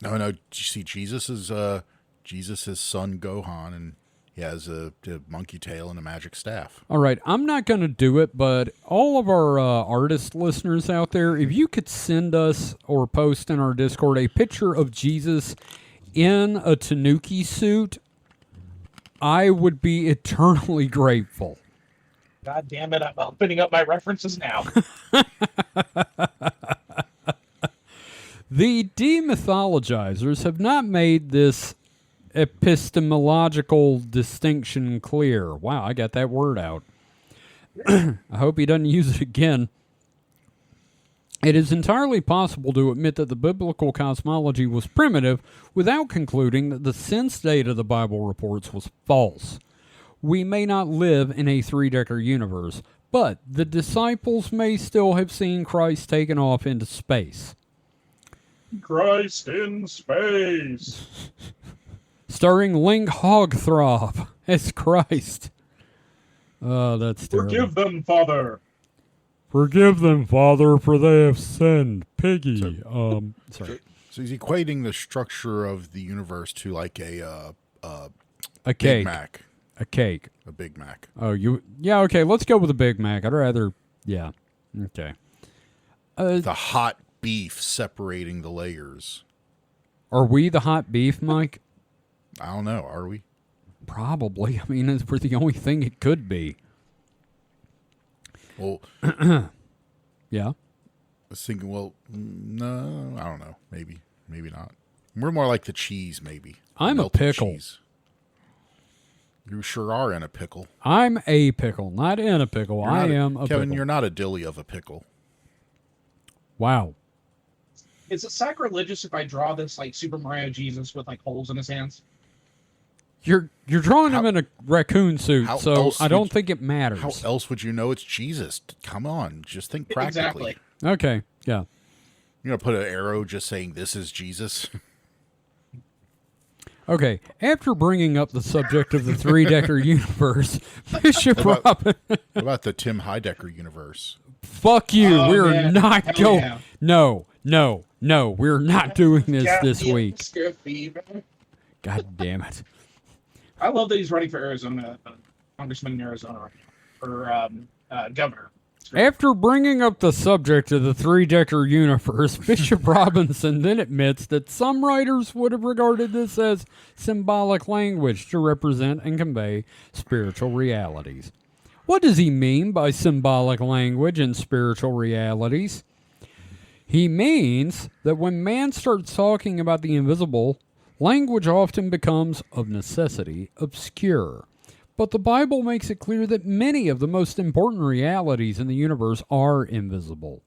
No. Did you see Jesus' son Gohan, and he has a monkey tail and a magic staff. All right, I'm not going to do it, but all of our artist listeners out there, if you could send us or post in our Discord a picture of Jesus in a Tanuki suit, I would be eternally grateful. God damn it, I'm opening up my references now. The demythologizers have not made this epistemological distinction clear. Wow, I got that word out. I hope he doesn't use it again. It is entirely possible to admit that the biblical cosmology was primitive without concluding that the sense data the Bible reports was false. We may not live in a three-decker universe, but the disciples may still have seen Christ taken off into space. Christ in space. Starring Link Hogthrob as Christ. Oh, that's terrible. Forgive them, Father. Forgive them, Father, for they have sinned. Piggy. Sorry. So he's equating the structure of the universe to like a Big Big Mac. A cake. A Big Mac. Oh, yeah, okay, let's go with a Big Mac. I'd rather, yeah. Okay. The hot beef separating the layers. Are we the hot beef, Mike? I don't know. Are we? Probably. I mean, we're the only thing it could be. Well, yeah. I was thinking, well, no, I don't know. Maybe not. We're more like the cheese, maybe. I'm a Melted pickle. cheese. You sure are in a pickle. I'm a pickle, not in a pickle. I am a Kevin, pickle. you're not a dilly of a pickle. Wow. Is it sacrilegious if I draw this like Super Mario Jesus with like holes in his hands? You're drawing him in a raccoon suit, how so else I don't think it matters. How else would you know it's Jesus? Come on, just think practically. Exactly. Okay, yeah. You're going to put an arrow just saying this is Jesus? Okay, after bringing up the subject of the three-decker universe, Bishop Robin... What about the Tim Heidecker universe? Fuck you, Oh, we're man. not Hell going... yeah. No, we're not doing this week. week. God damn it. I love that he's running for Arizona, congressman in Arizona, or governor. After bringing up the subject of the three-decker universe, Bishop Robinson then admits that some writers would have regarded this as symbolic language to represent and convey spiritual realities. What does he mean by symbolic language and spiritual realities? He means that when man starts talking about the invisible, language often becomes, of necessity, obscure. But the Bible makes it clear that many of the most important realities in the universe are invisible.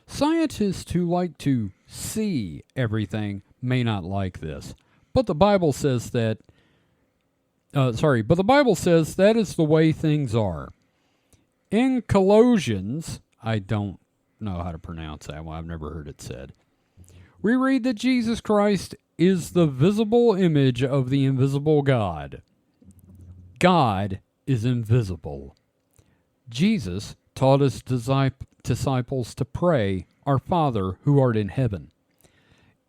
Scientists who like to see everything may not like this, but the Bible says that that is the way things are. In Colossians, I don't know how to pronounce that one. I've never heard it said. We read that Jesus Christ is the visible image of the invisible God. God is invisible. Jesus taught his disciples to pray, "Our Father who art in heaven."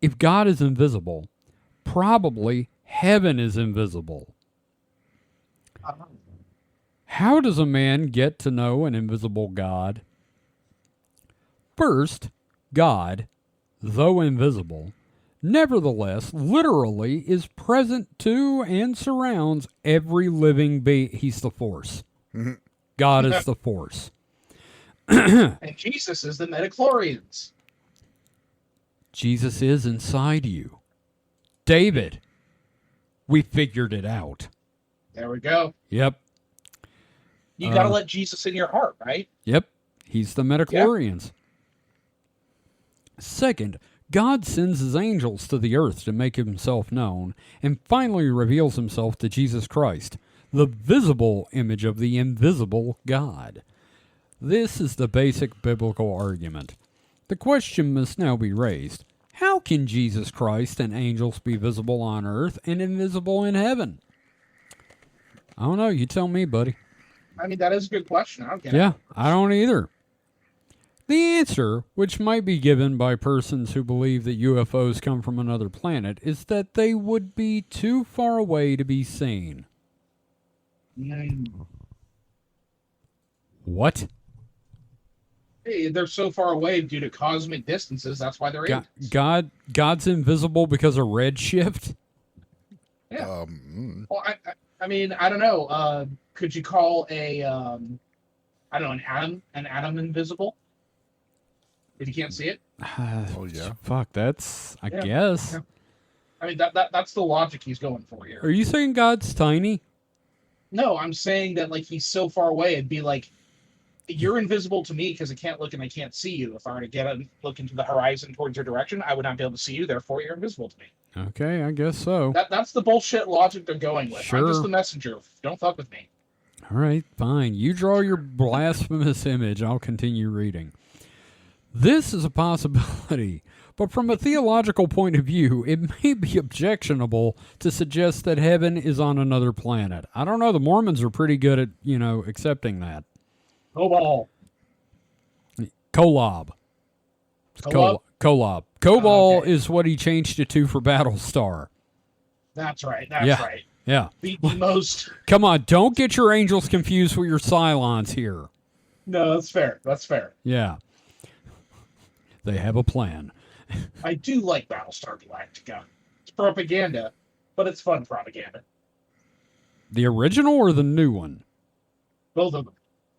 If God is invisible, probably heaven is invisible. How does a man get to know an invisible God? First, God, though invisible, nevertheless, literally is present to and surrounds every living being. He's the force. Mm-hmm. God is the force. And Jesus is the midichlorians. Jesus is inside you. David, we figured it out. There we go. Yep. You got to let Jesus in your heart, right? Yep. He's the midichlorians. Second, God sends his angels to the earth to make himself known, and finally reveals himself to Jesus Christ, the visible image of the invisible God. This is the basic biblical argument. The question must now be raised: how can Jesus Christ and angels be visible on earth and invisible in heaven? I don't know. You tell me, buddy. I mean, that is a good question. I don't get it. Yeah, I don't either. The answer, which might be given by persons who believe that UFOs come from another planet, is that they would be too far away to be seen. What? Hey, they're so far away due to cosmic distances. That's why they're aliens. God's invisible because of redshift? Yeah. Well, I mean, I don't know. Could you call an atom invisible? If you can't see it? Oh, yeah. Fuck, that's, I guess. Yeah. I mean, that's the logic he's going for here. Are you saying God's tiny? No, I'm saying that, like, he's so far away, it'd be like, you're invisible to me because I can't look and I can't see you. If I were to look into the horizon towards your direction, I would not be able to see you, therefore you're invisible to me. Okay, I guess so. That's the bullshit logic they're going with. Sure. I'm just the messenger. Don't fuck with me. All right, fine. You draw your blasphemous image. I'll continue reading. This is a possibility, but from a theological point of view, it may be objectionable to suggest that heaven is on another planet. I don't know. The Mormons are pretty good at, accepting that. Cobol. Kolob. Kolob. Cobol is what he changed it to for Battlestar. That's right. That's right. Yeah. The most. Come on, don't get your angels confused with your Cylons here. No, that's fair. That's fair. Yeah. They have a plan. I do like Battlestar Galactica. It's propaganda, but it's fun propaganda. The original or the new one? Both of them.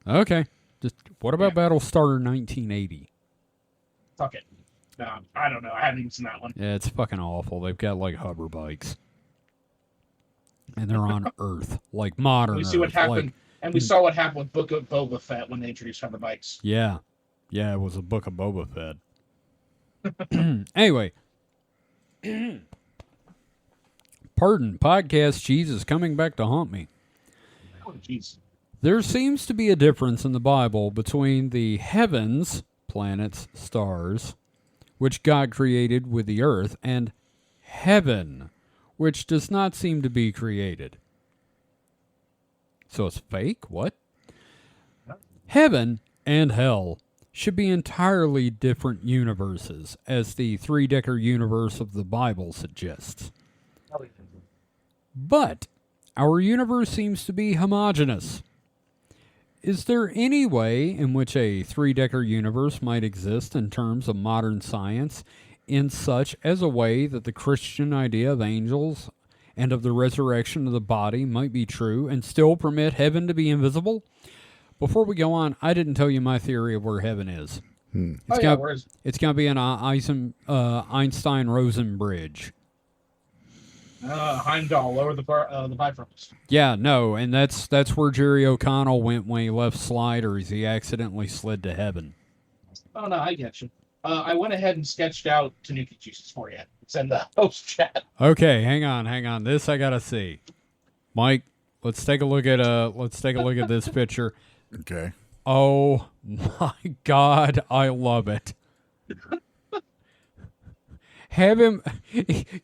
Okay. Just what about Battlestar 1980? Fuck it. No, I don't know. I haven't even seen that one. Yeah, it's fucking awful. They've got like hover bikes. And they're on Earth. Like modern We see what Earth. happened. And we saw what happened with Book of Boba Fett when they introduced hover bikes. Yeah. Yeah, it was a Book of Boba Fett. Anyway. Pardon, podcast Jesus coming back to haunt me. Oh, jeez. There seems to be a difference in the Bible between the heavens, planets, stars, which God created with the earth, and heaven, which does not seem to be created. So it's fake? What? Heaven and hell should be entirely different universes, as the three-decker universe of the Bible suggests. But our universe seems to be homogeneous. Is there any way in which a three-decker universe might exist in terms of modern science in such as a way that the Christian idea of angels and of the resurrection of the body might be true and still permit heaven to be invisible? Before we go on, I didn't tell you my theory of where heaven is. It's going to be an Einstein-Rosen bridge. Heimdall over the Bifrost. Yeah, no, and that's where Jerry O'Connell went when he left Sliders. He accidentally slid to heaven. Oh, no, I get you. I went ahead and sketched out Tanuki juices for you. It's in the host chat. Okay, hang on. This I gotta see. Mike, let's take a look at this picture. Okay. Oh my God, I love it. Have him.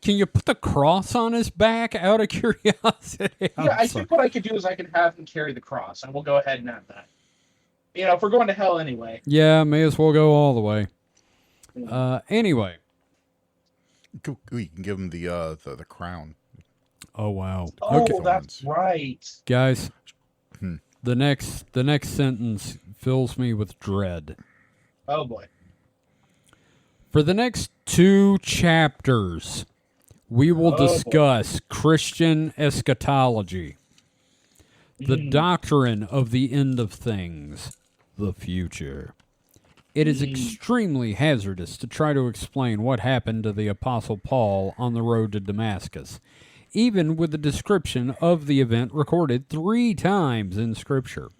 Can you put the cross on his back out of curiosity? I think what I could do is I could have him carry the cross, and we'll go ahead and have that. You know, if we're going to hell anyway. Yeah, may as well go all the way. Anyway. We can give him the crown. Oh wow. Oh, Okay. that's right. Guys, the next sentence fills me with dread. Oh boy. For the next 2 chapters, we will discuss Christian eschatology, the doctrine of the end of things, the future. It is extremely hazardous to try to explain what happened to the Apostle Paul on the road to Damascus, even with the description of the event recorded 3 times in Scripture.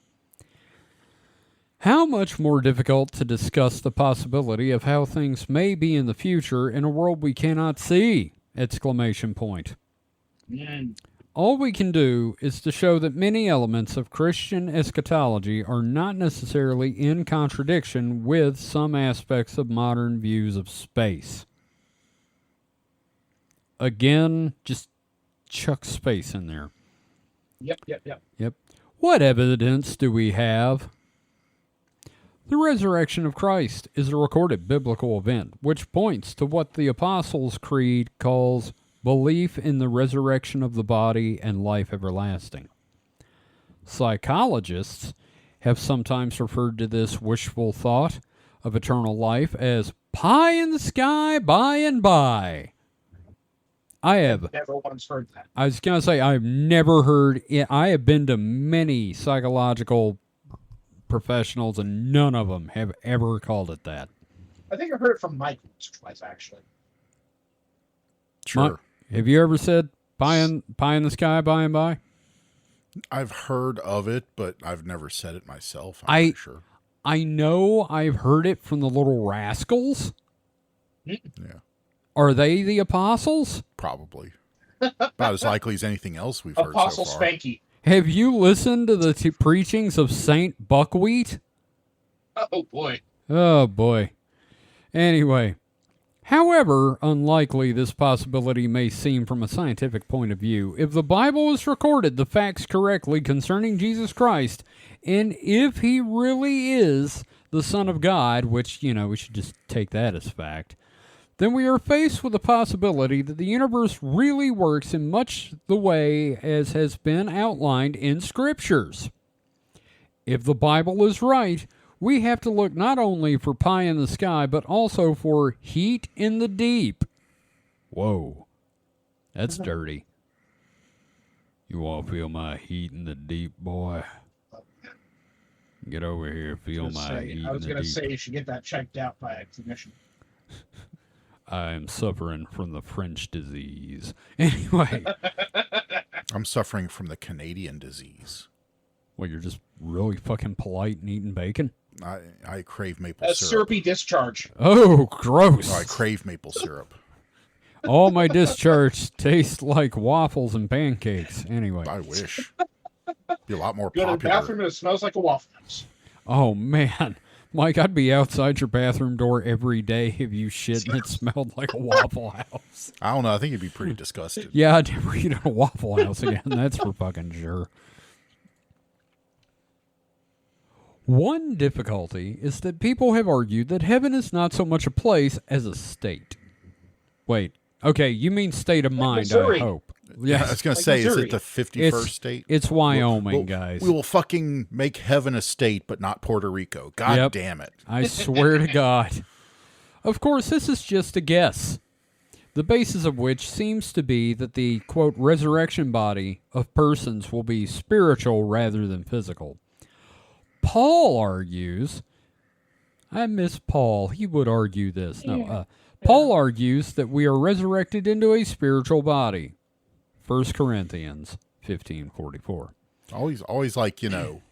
How much more difficult to discuss the possibility of how things may be in the future in a world we cannot see! ! All we can do is to show that many elements of Christian eschatology are not necessarily in contradiction with some aspects of modern views of space. Again, just chuck space in there. Yep. What evidence do we have? The resurrection of Christ is a recorded biblical event, which points to what the Apostles' Creed calls belief in the resurrection of the body and life everlasting. Psychologists have sometimes referred to this wishful thought of eternal life as pie in the sky by and by. Never once heard that. I was going to say, I've never heard it. I have been to many psychological professionals, and none of them have ever called it that. I think I heard it from Mike once or twice, actually. Sure. Have you ever said pie in the sky by and by? I've heard of it, but I've never said it myself. I'm not sure. I know I've heard it from the Little Rascals. Yeah. Are they the apostles? Probably. About as likely as anything else we've heard Apostle so far. Spanky. Have you listened to the preachings of Saint Buckwheat? Oh, boy. Oh, boy. Anyway, however unlikely this possibility may seem from a scientific point of view, if the Bible has recorded the facts correctly concerning Jesus Christ, and if he really is the Son of God, which, we should just take that as fact, then we are faced with the possibility that the universe really works in much the way as has been outlined in Scriptures. If the Bible is right, we have to look not only for pie in the sky, but also for heat in the deep. Whoa, that's dirty. You want to feel my heat in the deep, boy? Get over here, feel my heat in the deep. I was going to say you should get that checked out by a clinician. I'm suffering from the French disease. Anyway. I'm suffering from the Canadian disease. Well, you're just really fucking polite and eating bacon? I crave maple syrup. Syrupy discharge. Oh, gross. No, I crave maple syrup. All my discharge tastes like waffles and pancakes. Anyway. I wish. Be a lot more Go to the popular. bathroom and it smells like a Waffle House. Oh, man. Mike, I'd be outside your bathroom door every day if you shit and it smelled like a Waffle House. I don't know. I think you'd be pretty disgusted. Yeah, I'd never eat at a Waffle House again. That's for fucking sure. One difficulty is that people have argued that heaven is not so much a place as a state. Wait. Okay, you mean state of mind, Missouri. I hope. Yeah, I was going to Like say, Missouri. is it the 51st state? It's Wyoming, We'll- guys. We will fucking make heaven a state, but not Puerto Rico. God Yep. damn it. I swear to God. Of course, this is just a guess, the basis of which seems to be that the, quote, resurrection body of persons will be spiritual rather than physical. Paul argues, I miss Paul, he would argue this. Paul argues that we are resurrected into a spiritual body. 1 Corinthians 15:44. Always like,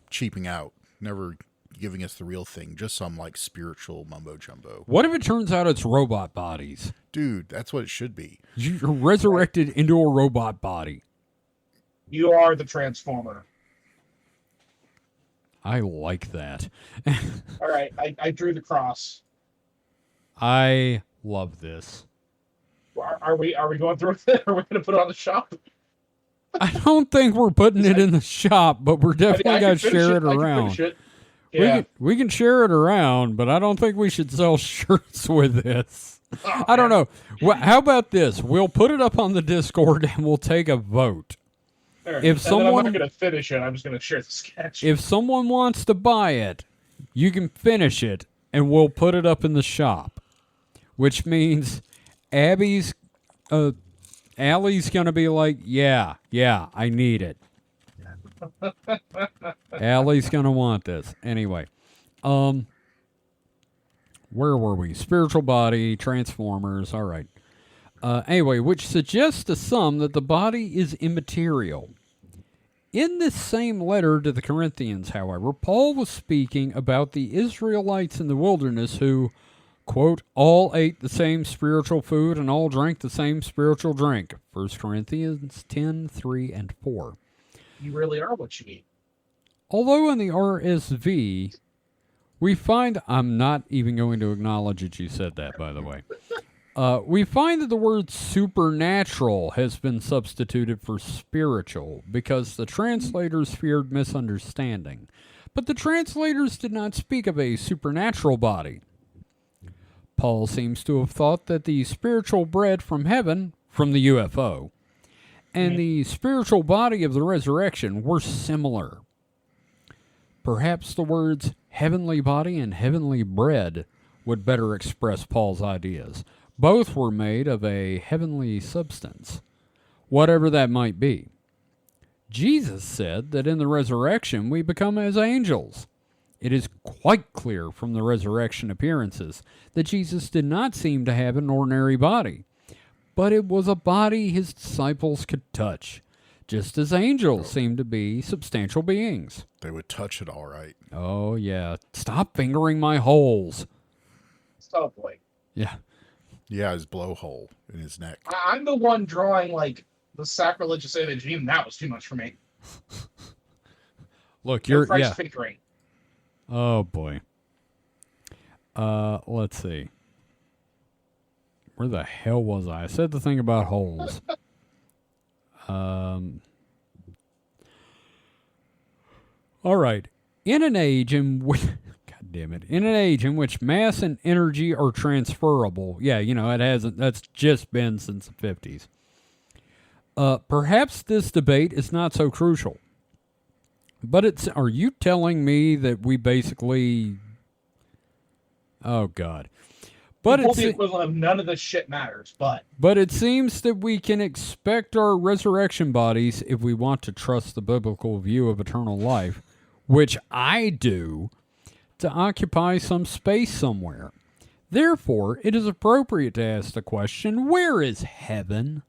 cheaping out. Never giving us the real thing. Just some, like, spiritual mumbo-jumbo. What if it turns out it's robot bodies? Dude, that's what it should be. You're resurrected into a robot body. You are the Transformer. I like that. All right, I drew the cross. I love this. Are we going through with it? Are we going to put it on the shop? I don't think we're putting it in the shop, but we're definitely going to share it around. Yeah. We can share it around, but I don't think we should sell shirts with this. Oh, I don't know. How about this? We'll put it up on the Discord and we'll take a vote. Right. If I'm someone not going to finish it. I'm just going to share the sketch. if someone wants to buy it, you can finish it and we'll put it up in the shop. Which means Allie's going to be like, yeah, I need it. Allie's going to want this. Anyway, where were we? Spiritual body, Transformers, all right. Anyway, which suggests to some that the body is immaterial. In this same letter to the Corinthians, however, Paul was speaking about the Israelites in the wilderness who, quote, all ate the same spiritual food and all drank the same spiritual drink. 1 Corinthians 10:3 and 4. You really are what you eat. Although in the RSV, we find, I'm not even going to acknowledge that you said that, by the way. We find that the word supernatural has been substituted for spiritual because the translators feared misunderstanding. But the translators did not speak of a supernatural body. Paul seems to have thought that the spiritual bread from heaven, from the UFO, and the spiritual body of the resurrection were similar. Perhaps the words heavenly body and heavenly bread would better express Paul's ideas. Both were made of a heavenly substance, whatever that might be. Jesus said that in the resurrection we become as angels. It is quite clear from the resurrection appearances that Jesus did not seem to have an ordinary body, but it was a body his disciples could touch, just as angels seem to be substantial beings. They would touch it all right. Oh, yeah. Stop fingering my holes. Oh, boy. Yeah. Yeah, his blowhole in his neck. I'm the one drawing, like, the sacrilegious image, and even that was too much for me. Look, No you're, price yeah. fingering. Oh, boy. Let's see. Where the hell was I? I said the thing about holes. All right. In an age in which, God damn it, in an age in which mass and energy are transferable, yeah, it hasn't, that's just been since the 50s. Perhaps this debate is not so crucial. But are you telling me that we basically, oh God. But It's the equivalent of none of this shit matters, but it seems that we can expect our resurrection bodies, if we want to trust the biblical view of eternal life, which I do, to occupy some space somewhere. Therefore, it is appropriate to ask the question, where is heaven?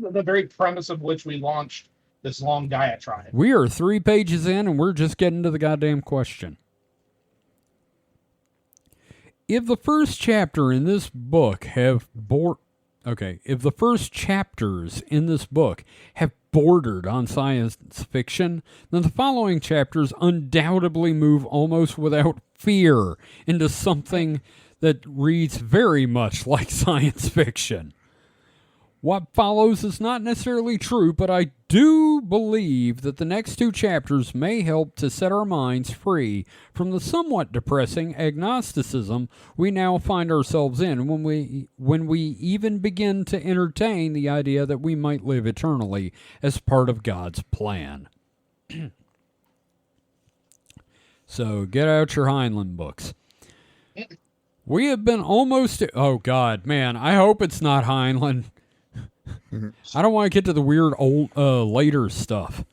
the very premise of which we launched this long diatribe. We are 3 pages in and we're just getting to the goddamn question. If the first chapter in this book if the first chapters in this book have bordered on science fiction, then the following chapters undoubtedly move almost without fear into something that reads very much like science fiction. What follows is not necessarily true, but I do believe that the next two chapters may help to set our minds free from the somewhat depressing agnosticism we now find ourselves in when we even begin to entertain the idea that we might live eternally as part of God's plan. So get out your Heinlein books. We have been almost... Oh, God, man. I hope it's not Heinlein. I don't want to get to the weird old later stuff.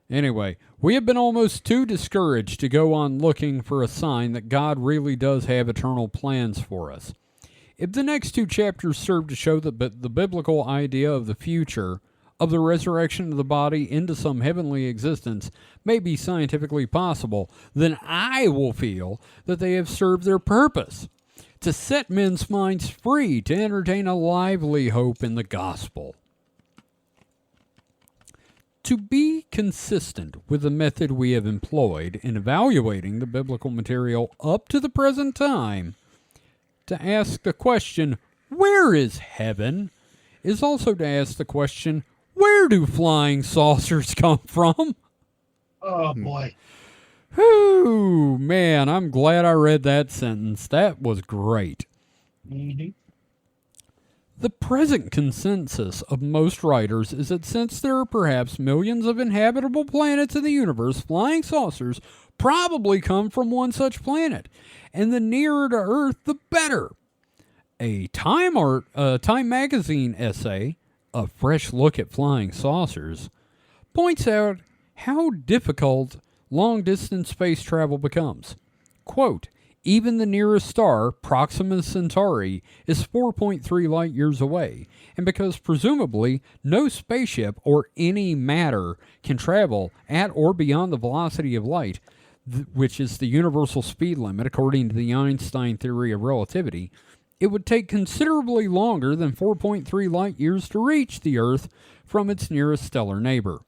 Anyway, we have been almost too discouraged to go on looking for a sign that God really does have eternal plans for us. If the next two chapters serve to show that the biblical idea of the future, of the resurrection of the body into some heavenly existence, may be scientifically possible, then I will feel that they have served their purpose, to set men's minds free to entertain a lively hope in the gospel. To be consistent with the method we have employed in evaluating the biblical material up to the present time, to ask the question, where is heaven, is also to ask the question, where do flying saucers come from? Oh, boy. Whew, man, I'm glad I read that sentence. That was great. Mm-hmm. The present consensus of most writers is that since there are perhaps millions of inhabitable planets in the universe, flying saucers probably come from one such planet, and the nearer to Earth, the better. A Time magazine essay, A Fresh Look at Flying Saucers, points out how difficult long-distance space travel becomes. Quote, even the nearest star, Proxima Centauri, is 4.3 light-years away, and because presumably no spaceship or any matter can travel at or beyond the velocity of light, which is the universal speed limit according to the Einstein theory of relativity, it would take considerably longer than 4.3 light-years to reach the Earth from its nearest stellar neighbor.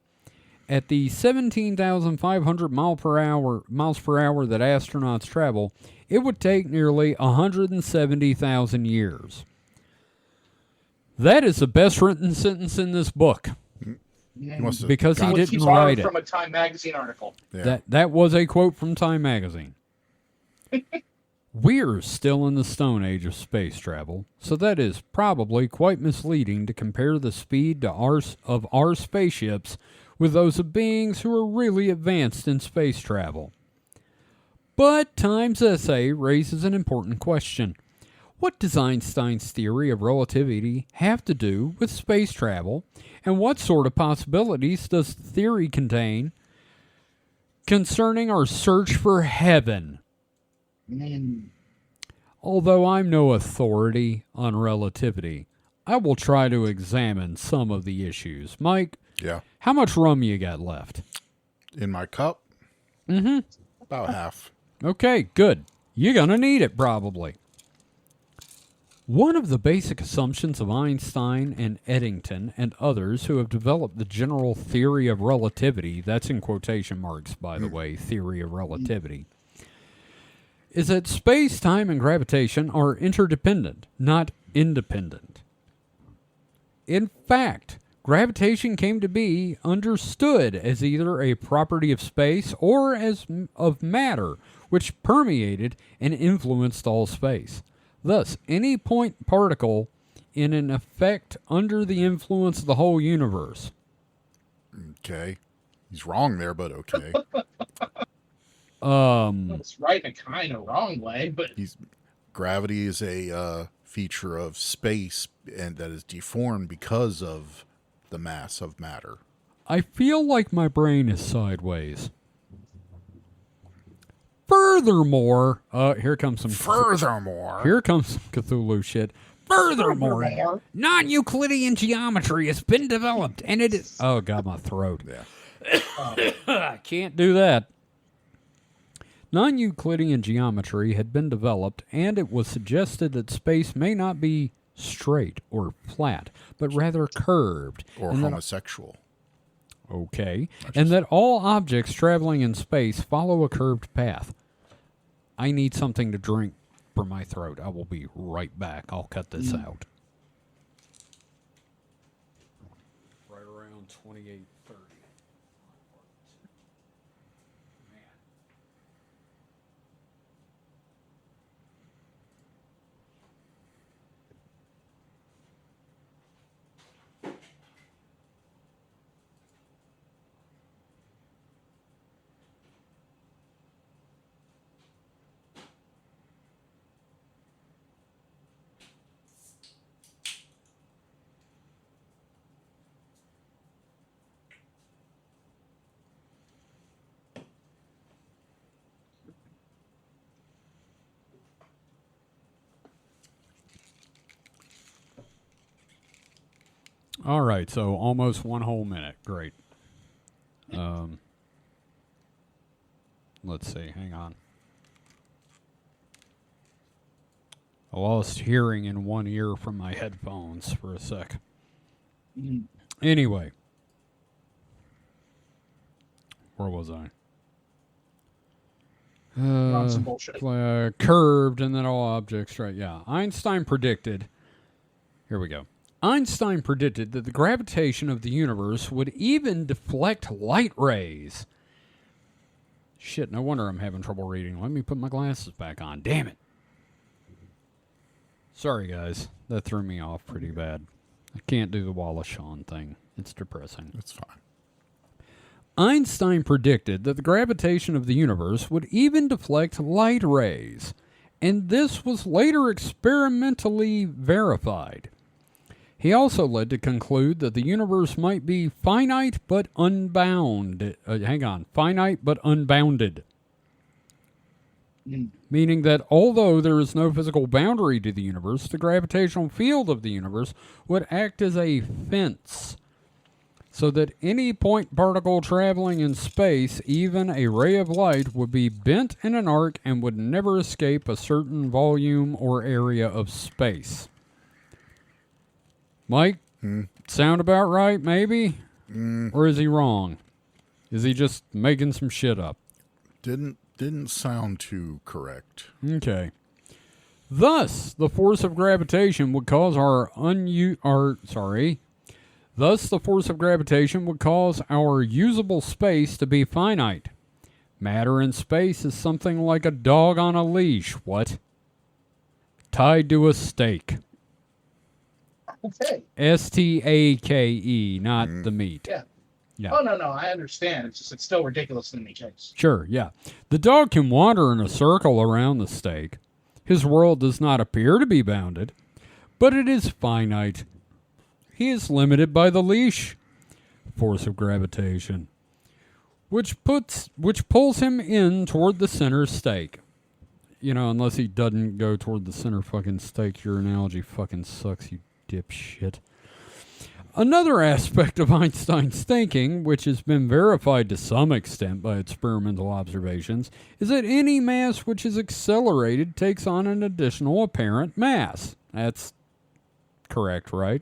At the 17,500 miles per hour that astronauts travel, it would take nearly 170,000 years. That is the best written sentence in this book. Because he didn't write it. From a Time magazine article. Yeah. That was a quote from Time magazine. We're still in the Stone Age of space travel, so that is probably quite misleading to compare the speed of our spaceships with those of beings who are really advanced in space travel. But Time's essay raises an important question. What does Einstein's theory of relativity have to do with space travel, and what sort of possibilities does the theory contain concerning our search for heaven? Although I'm no authority on relativity, I will try to examine some of the issues. Mike, Yeah. how much rum you got left? In my cup? Mm-hmm. About half. Okay, good. You're going to need it, probably. One of the basic assumptions of Einstein and Eddington and others who have developed the general theory of relativity, that's in quotation marks, by the way, theory of relativity, is that space, time, and gravitation are interdependent, not independent. In fact, gravitation came to be understood as either a property of space or as of matter, which permeated and influenced all space. Thus, any point particle in an effect under the influence of the whole universe. Okay. He's wrong there, but okay. It's right in a kind of wrong way, but Gravity is a feature of space and that is deformed because of the mass of matter. I feel like my brain is sideways. Furthermore, here comes some Cthulhu shit. Furthermore, non-Euclidean geometry has been developed, and it is... Oh, God, my throat. Yeah. I can't do that. Non-Euclidean geometry had been developed, and it was suggested that space may not be straight or flat, but rather curved. Or homosexual. Okay. And that all objects traveling in space follow a curved path. I need something to drink for my throat. I will be right back. I'll cut this out. 28:30. Man. All right, so almost 1 whole minute. Great. Let's see. Hang on. I lost hearing in one ear from my headphones for a sec. Anyway. Where was I? On some bullshit. Curved and then all objects, right? Yeah. Einstein predicted. Here we go. Einstein predicted that the gravitation of the universe would even deflect light rays. Shit, no wonder I'm having trouble reading. Let me put my glasses back on. Damn it. Sorry, guys. That threw me off pretty bad. I can't do the Wallace Shawn thing. It's depressing. That's fine. Einstein predicted that the gravitation of the universe would even deflect light rays, and this was later experimentally verified. He also led to conclude that the universe might be finite but unbounded. Finite but unbounded. Meaning that although there is no physical boundary to the universe, the gravitational field of the universe would act as a fence, so that any point particle traveling in space, even a ray of light, would be bent in an arc and would never escape a certain volume or area of space. Mike, sound about right, maybe? Or is he wrong? Is he just making some shit up? Didn't sound too correct. Okay. Thus, the force of gravitation would cause our usable space to be finite. Matter in space is something like a dog on a leash. What? Tied to a stake. Okay. S-T-A-K-E, not the meat. Yeah. Yeah. Oh, no, I understand. It's still ridiculous in any case. Sure, yeah. The dog can wander in a circle around the stake. His world does not appear to be bounded, but it is finite. He is limited by the leash, force of gravitation, which pulls him in toward the center stake. You know, unless he doesn't go toward the center fucking stake, your analogy fucking sucks, you dipshit. Another aspect of Einstein's thinking, which has been verified to some extent by experimental observations, is that any mass which is accelerated takes on an additional apparent mass. That's correct, right?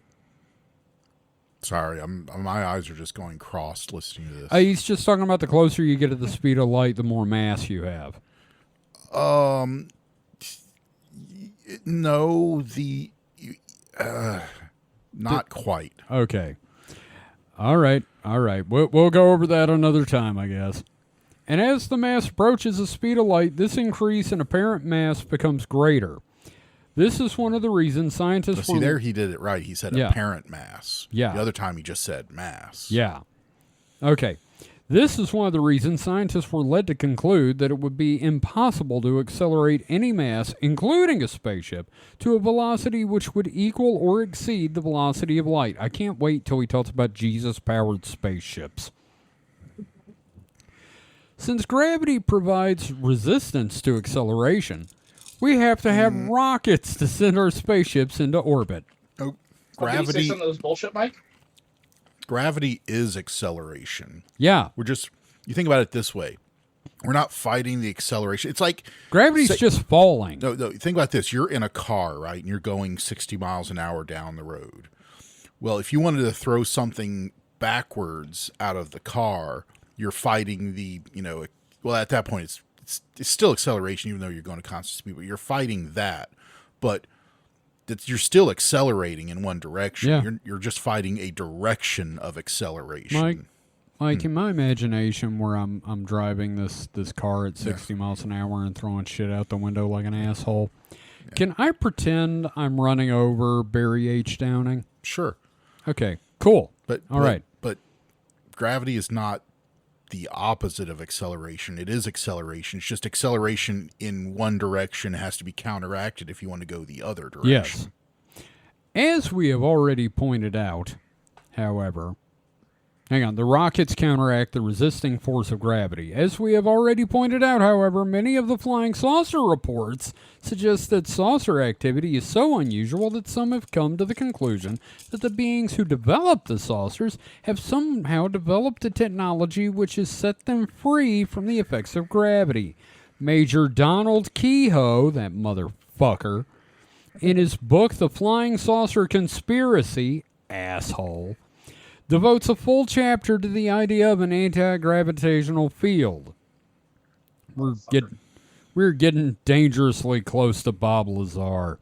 Sorry, my eyes are just going crossed listening to this. He's just talking about the closer you get to the speed of light, the more mass you have. No, not quite. Okay. All right. We'll go over that another time, I guess. And as the mass approaches the speed of light, this increase in apparent mass becomes greater. This is one of the reasons scientists... See, there he did it right. He said apparent mass. Yeah. The other time he just said mass. Yeah. Okay. This is one of the reasons scientists were led to conclude that it would be impossible to accelerate any mass, including a spaceship, to a velocity which would equal or exceed the velocity of light. I can't wait till he talks about Jesus-powered spaceships. Since gravity provides resistance to acceleration, we have to have rockets to send our spaceships into orbit. Oh, Did you say some of those bullshit, Mike? Gravity is acceleration. Yeah. You think about it this way. We're not fighting the acceleration. It's like... Gravity's just falling. No, think about this. You're in a car, right? And you're going 60 miles an hour down the road. Well, if you wanted to throw something backwards out of the car, you're fighting the, well, at that point, it's still acceleration, even though you're going to constant speed, but you're fighting that. But you're still accelerating in one direction. Yeah. You're just fighting a direction of acceleration. Like in my imagination, where I'm driving this car at 60 miles an hour and throwing shit out the window like an asshole. Yeah. Can I pretend I'm running over Barry H. Downing? Sure. Okay, cool. But gravity is not the opposite of acceleration. It is acceleration. It's just acceleration in one direction has to be counteracted if you want to go the other direction. Yes. As we have already pointed out, however, the rockets counteract the resisting force of gravity. As we have already pointed out, however, many of the flying saucer reports suggest that saucer activity is so unusual that some have come to the conclusion that the beings who developed the saucers have somehow developed a technology which has set them free from the effects of gravity. Major Donald Kehoe, that motherfucker, in his book The Flying Saucer Conspiracy, asshole, devotes a full chapter to the idea of an anti-gravitational field. We're getting dangerously close to Bob Lazar.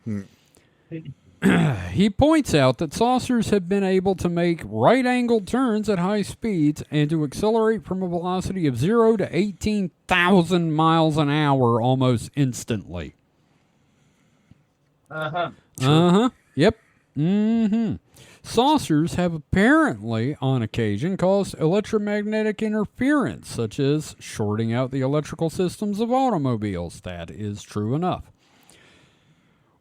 He points out that saucers have been able to make right-angled turns at high speeds and to accelerate from a velocity of 0 to 18,000 miles an hour almost instantly. Yep. Saucers have apparently, on occasion, caused electromagnetic interference, such as shorting out the electrical systems of automobiles. That is true enough.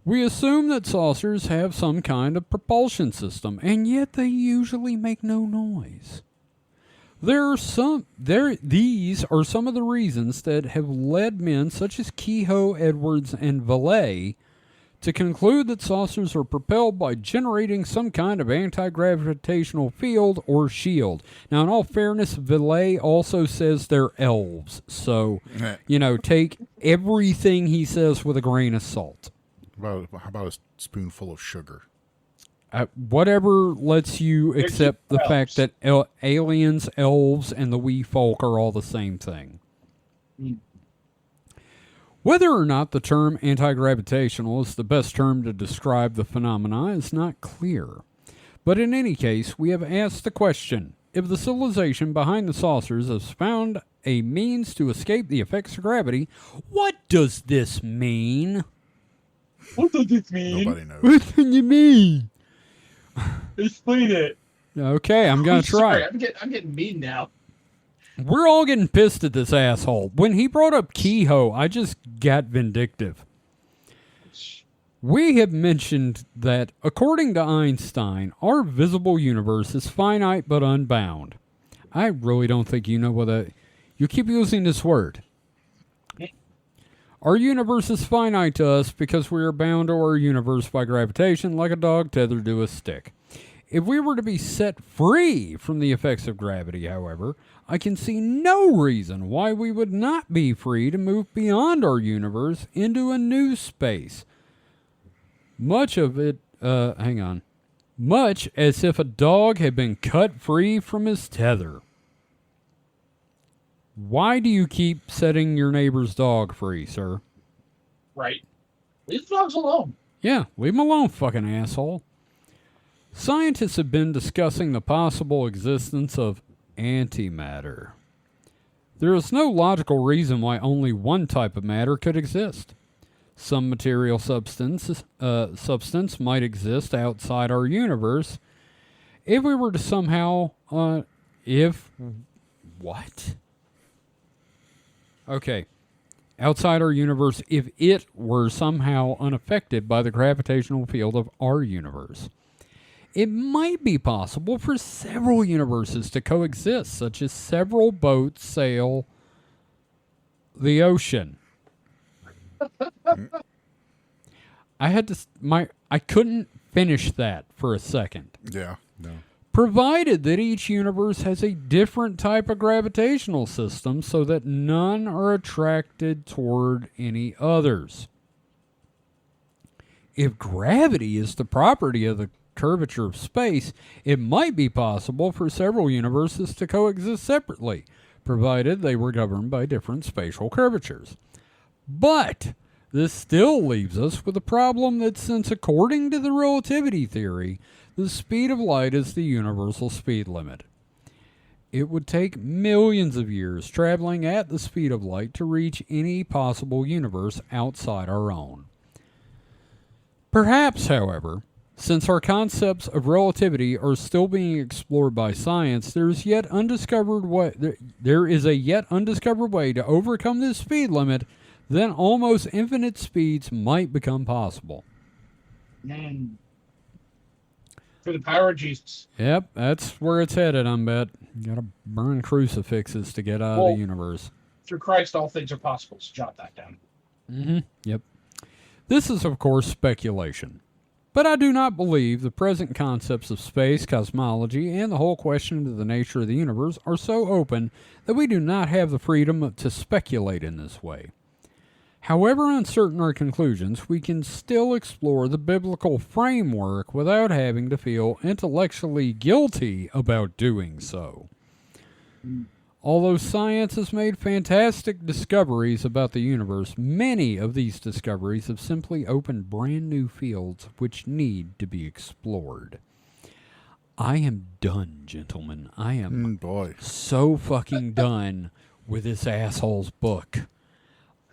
We assume that saucers have some kind of propulsion system, and yet they usually make no noise. These are some of the reasons that have led men such as Kehoe, Edwards, and Vallée to conclude that saucers are propelled by generating some kind of anti-gravitational field or shield. Now, in all fairness, Vallée also says they're elves. So, take everything he says with a grain of salt. How about a spoonful of sugar? Whatever lets you accept the fact that aliens, elves, and the wee folk are all the same thing. Whether or not the term anti-gravitational is the best term to describe the phenomena is not clear. But in any case, we have asked the question, if the civilization behind the saucers has found a means to escape the effects of gravity, what does this mean? What does this mean? Nobody knows. What do you mean? Explain it. Okay, I'm going to try. Sorry, I'm getting mean now. We're all getting pissed at this asshole. When he brought up Kehoe, I just got vindictive. We have mentioned that, according to Einstein, our visible universe is finite but unbound. I really don't think you know what you keep using this word. Our universe is finite to us because we are bound to our universe by gravitation like a dog tethered to a stick. If we were to be set free from the effects of gravity, however, I can see no reason why we would not be free to move beyond our universe into a new space. Much as if a dog had been cut free from his tether. Why do you keep setting your neighbor's dog free, sir? Right. Leave the dogs alone. Yeah, leave him alone, fucking asshole. Scientists have been discussing the possible existence of antimatter. There is no logical reason why only one type of matter could exist. Some material substance might exist outside our universe. If we were to somehow, what? Okay. Outside our universe, if it were somehow unaffected by the gravitational field of our universe. It might be possible for several universes to coexist, such as several boats sail the ocean. I couldn't finish that for a second. Yeah, no. Provided that each universe has a different type of gravitational system so that none are attracted toward any others. If gravity is the property of the curvature of space, it might be possible for several universes to coexist separately, provided they were governed by different spatial curvatures. But This still leaves us with a problem that, since according to the relativity theory, the speed of light is the universal speed limit, it would take millions of years traveling at the speed of light to reach any possible universe outside our own. Perhaps, however, since our concepts of relativity are still being explored by science, there is a yet undiscovered way to overcome this speed limit. Then almost infinite speeds might become possible. For the power of Jesus. Yep, that's where it's headed, I bet. You gotta burn crucifixes to get out of the universe. Through Christ, all things are possible, so jot that down. Yep. This is, of course, speculation. But I do not believe the present concepts of space, cosmology, and the whole question of the nature of the universe are so open that we do not have the freedom to speculate in this way. However uncertain our conclusions, we can still explore the biblical framework without having to feel intellectually guilty about doing so. Although science has made fantastic discoveries about the universe, many of these discoveries have simply opened brand new fields which need to be explored. I am done, gentlemen. I am so fucking done with this asshole's book.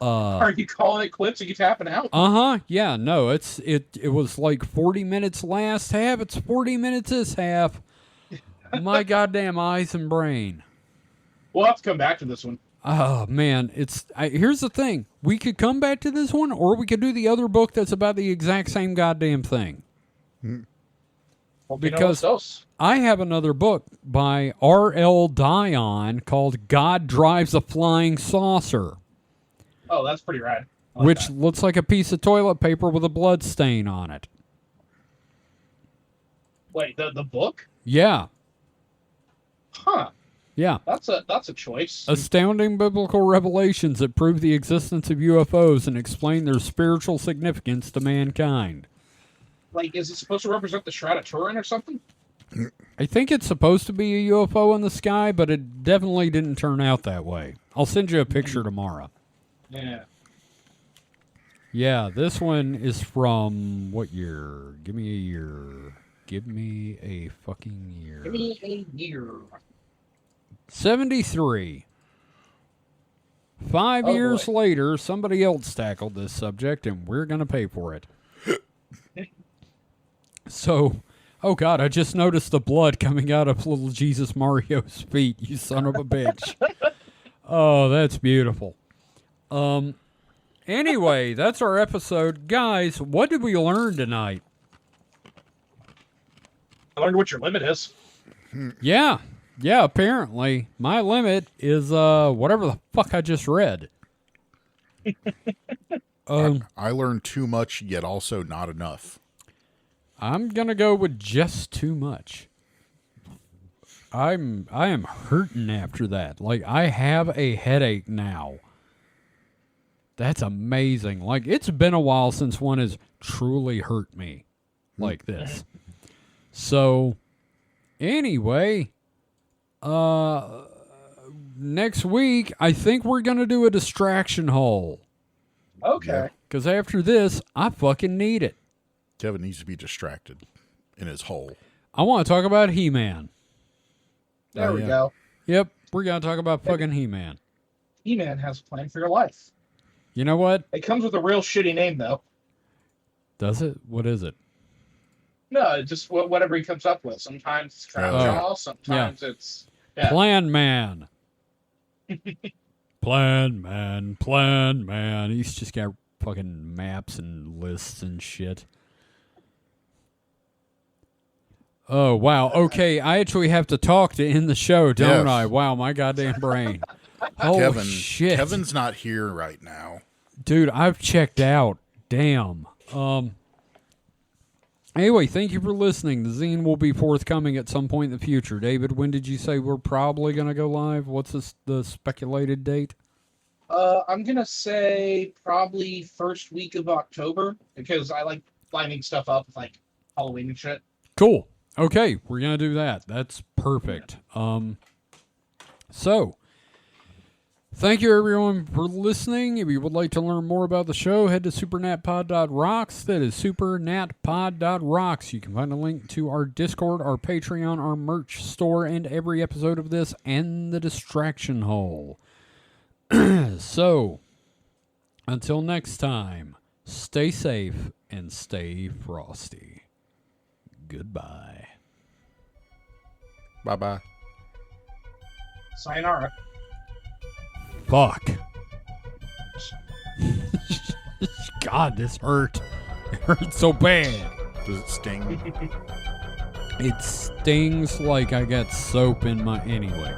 Are you calling it quits? Are you tapping out? Yeah, no, it was like 40 minutes last half. It's 40 minutes this half. My goddamn eyes and brain. We'll have to come back to this one. Oh, man. Here's the thing. We could come back to this one, or we could do the other book that's about the exact same goddamn thing. Well, because I have another book by R.L. Dion called God Drives a Flying Saucer. Oh, that's pretty rad. Like which that. looks like a piece of toilet paper with a blood stain on it. Wait, the book? Yeah. Huh. Yeah. That's a choice. Astounding biblical revelations that prove the existence of UFOs and explain their spiritual significance to mankind. Like, is it supposed to represent the Shroud of Turin or something? I think it's supposed to be a UFO in the sky, but it definitely didn't turn out that way. I'll send you a picture tomorrow. Yeah. Yeah, this one is from what year? Give me a year. Give me a fucking year. Give me a year. 73. 5 years later, somebody else tackled this subject, and we're going to pay for it. So, oh God, I just noticed the blood coming out of little Jesus Mario's feet, you son of a bitch. Oh, that's beautiful. Anyway, that's our episode. Guys, what did we learn tonight? I learned what your limit is. Yeah, apparently. My limit is whatever the fuck I just read. I learned too much, yet also not enough. I'm gonna go with just too much. I am hurting after that. Like, I have a headache now. That's amazing. Like, it's been a while since one has truly hurt me like this. So, anyway, next week, I think we're going to do a distraction hole. Okay. Because after this, I fucking need it. Kevin needs to be distracted in his hole. I want to talk about He-Man. There we go. Yep, we're going to talk about fucking He-Man. He-Man has a plan for your life. You know what? It comes with a real shitty name, though. Does it? What is it? No, just whatever he comes up with. Sometimes it's Troutjaw, sometimes it's... Yeah. Plan Man. Plan Man. He's just got fucking maps and lists and shit. Oh, wow. Okay, I actually have to talk to end the show, don't I? Wow, my goddamn brain. Holy shit. Kevin's not here right now. Dude, I've checked out. Damn. Anyway, thank you for listening. The zine will be forthcoming at some point in the future. David, when did you say we're probably going to go live? What's the speculated date? I'm going to say probably first week of October, because I like lining stuff up with, like, Halloween and shit. Cool. Okay, we're going to do that. That's perfect. So, Thank you, everyone, for listening. If you would like to learn more about the show, head to supernatpod.rocks. That is supernatpod.rocks. You can find a link to our Discord, our Patreon, our merch store, and every episode of this, and the distraction hole. So, until next time, stay safe and stay frosty. Goodbye. Bye-bye. Sayonara. Fuck. God, this hurt. It hurt so bad. Does it sting? It stings like I got soap in my... Anyway.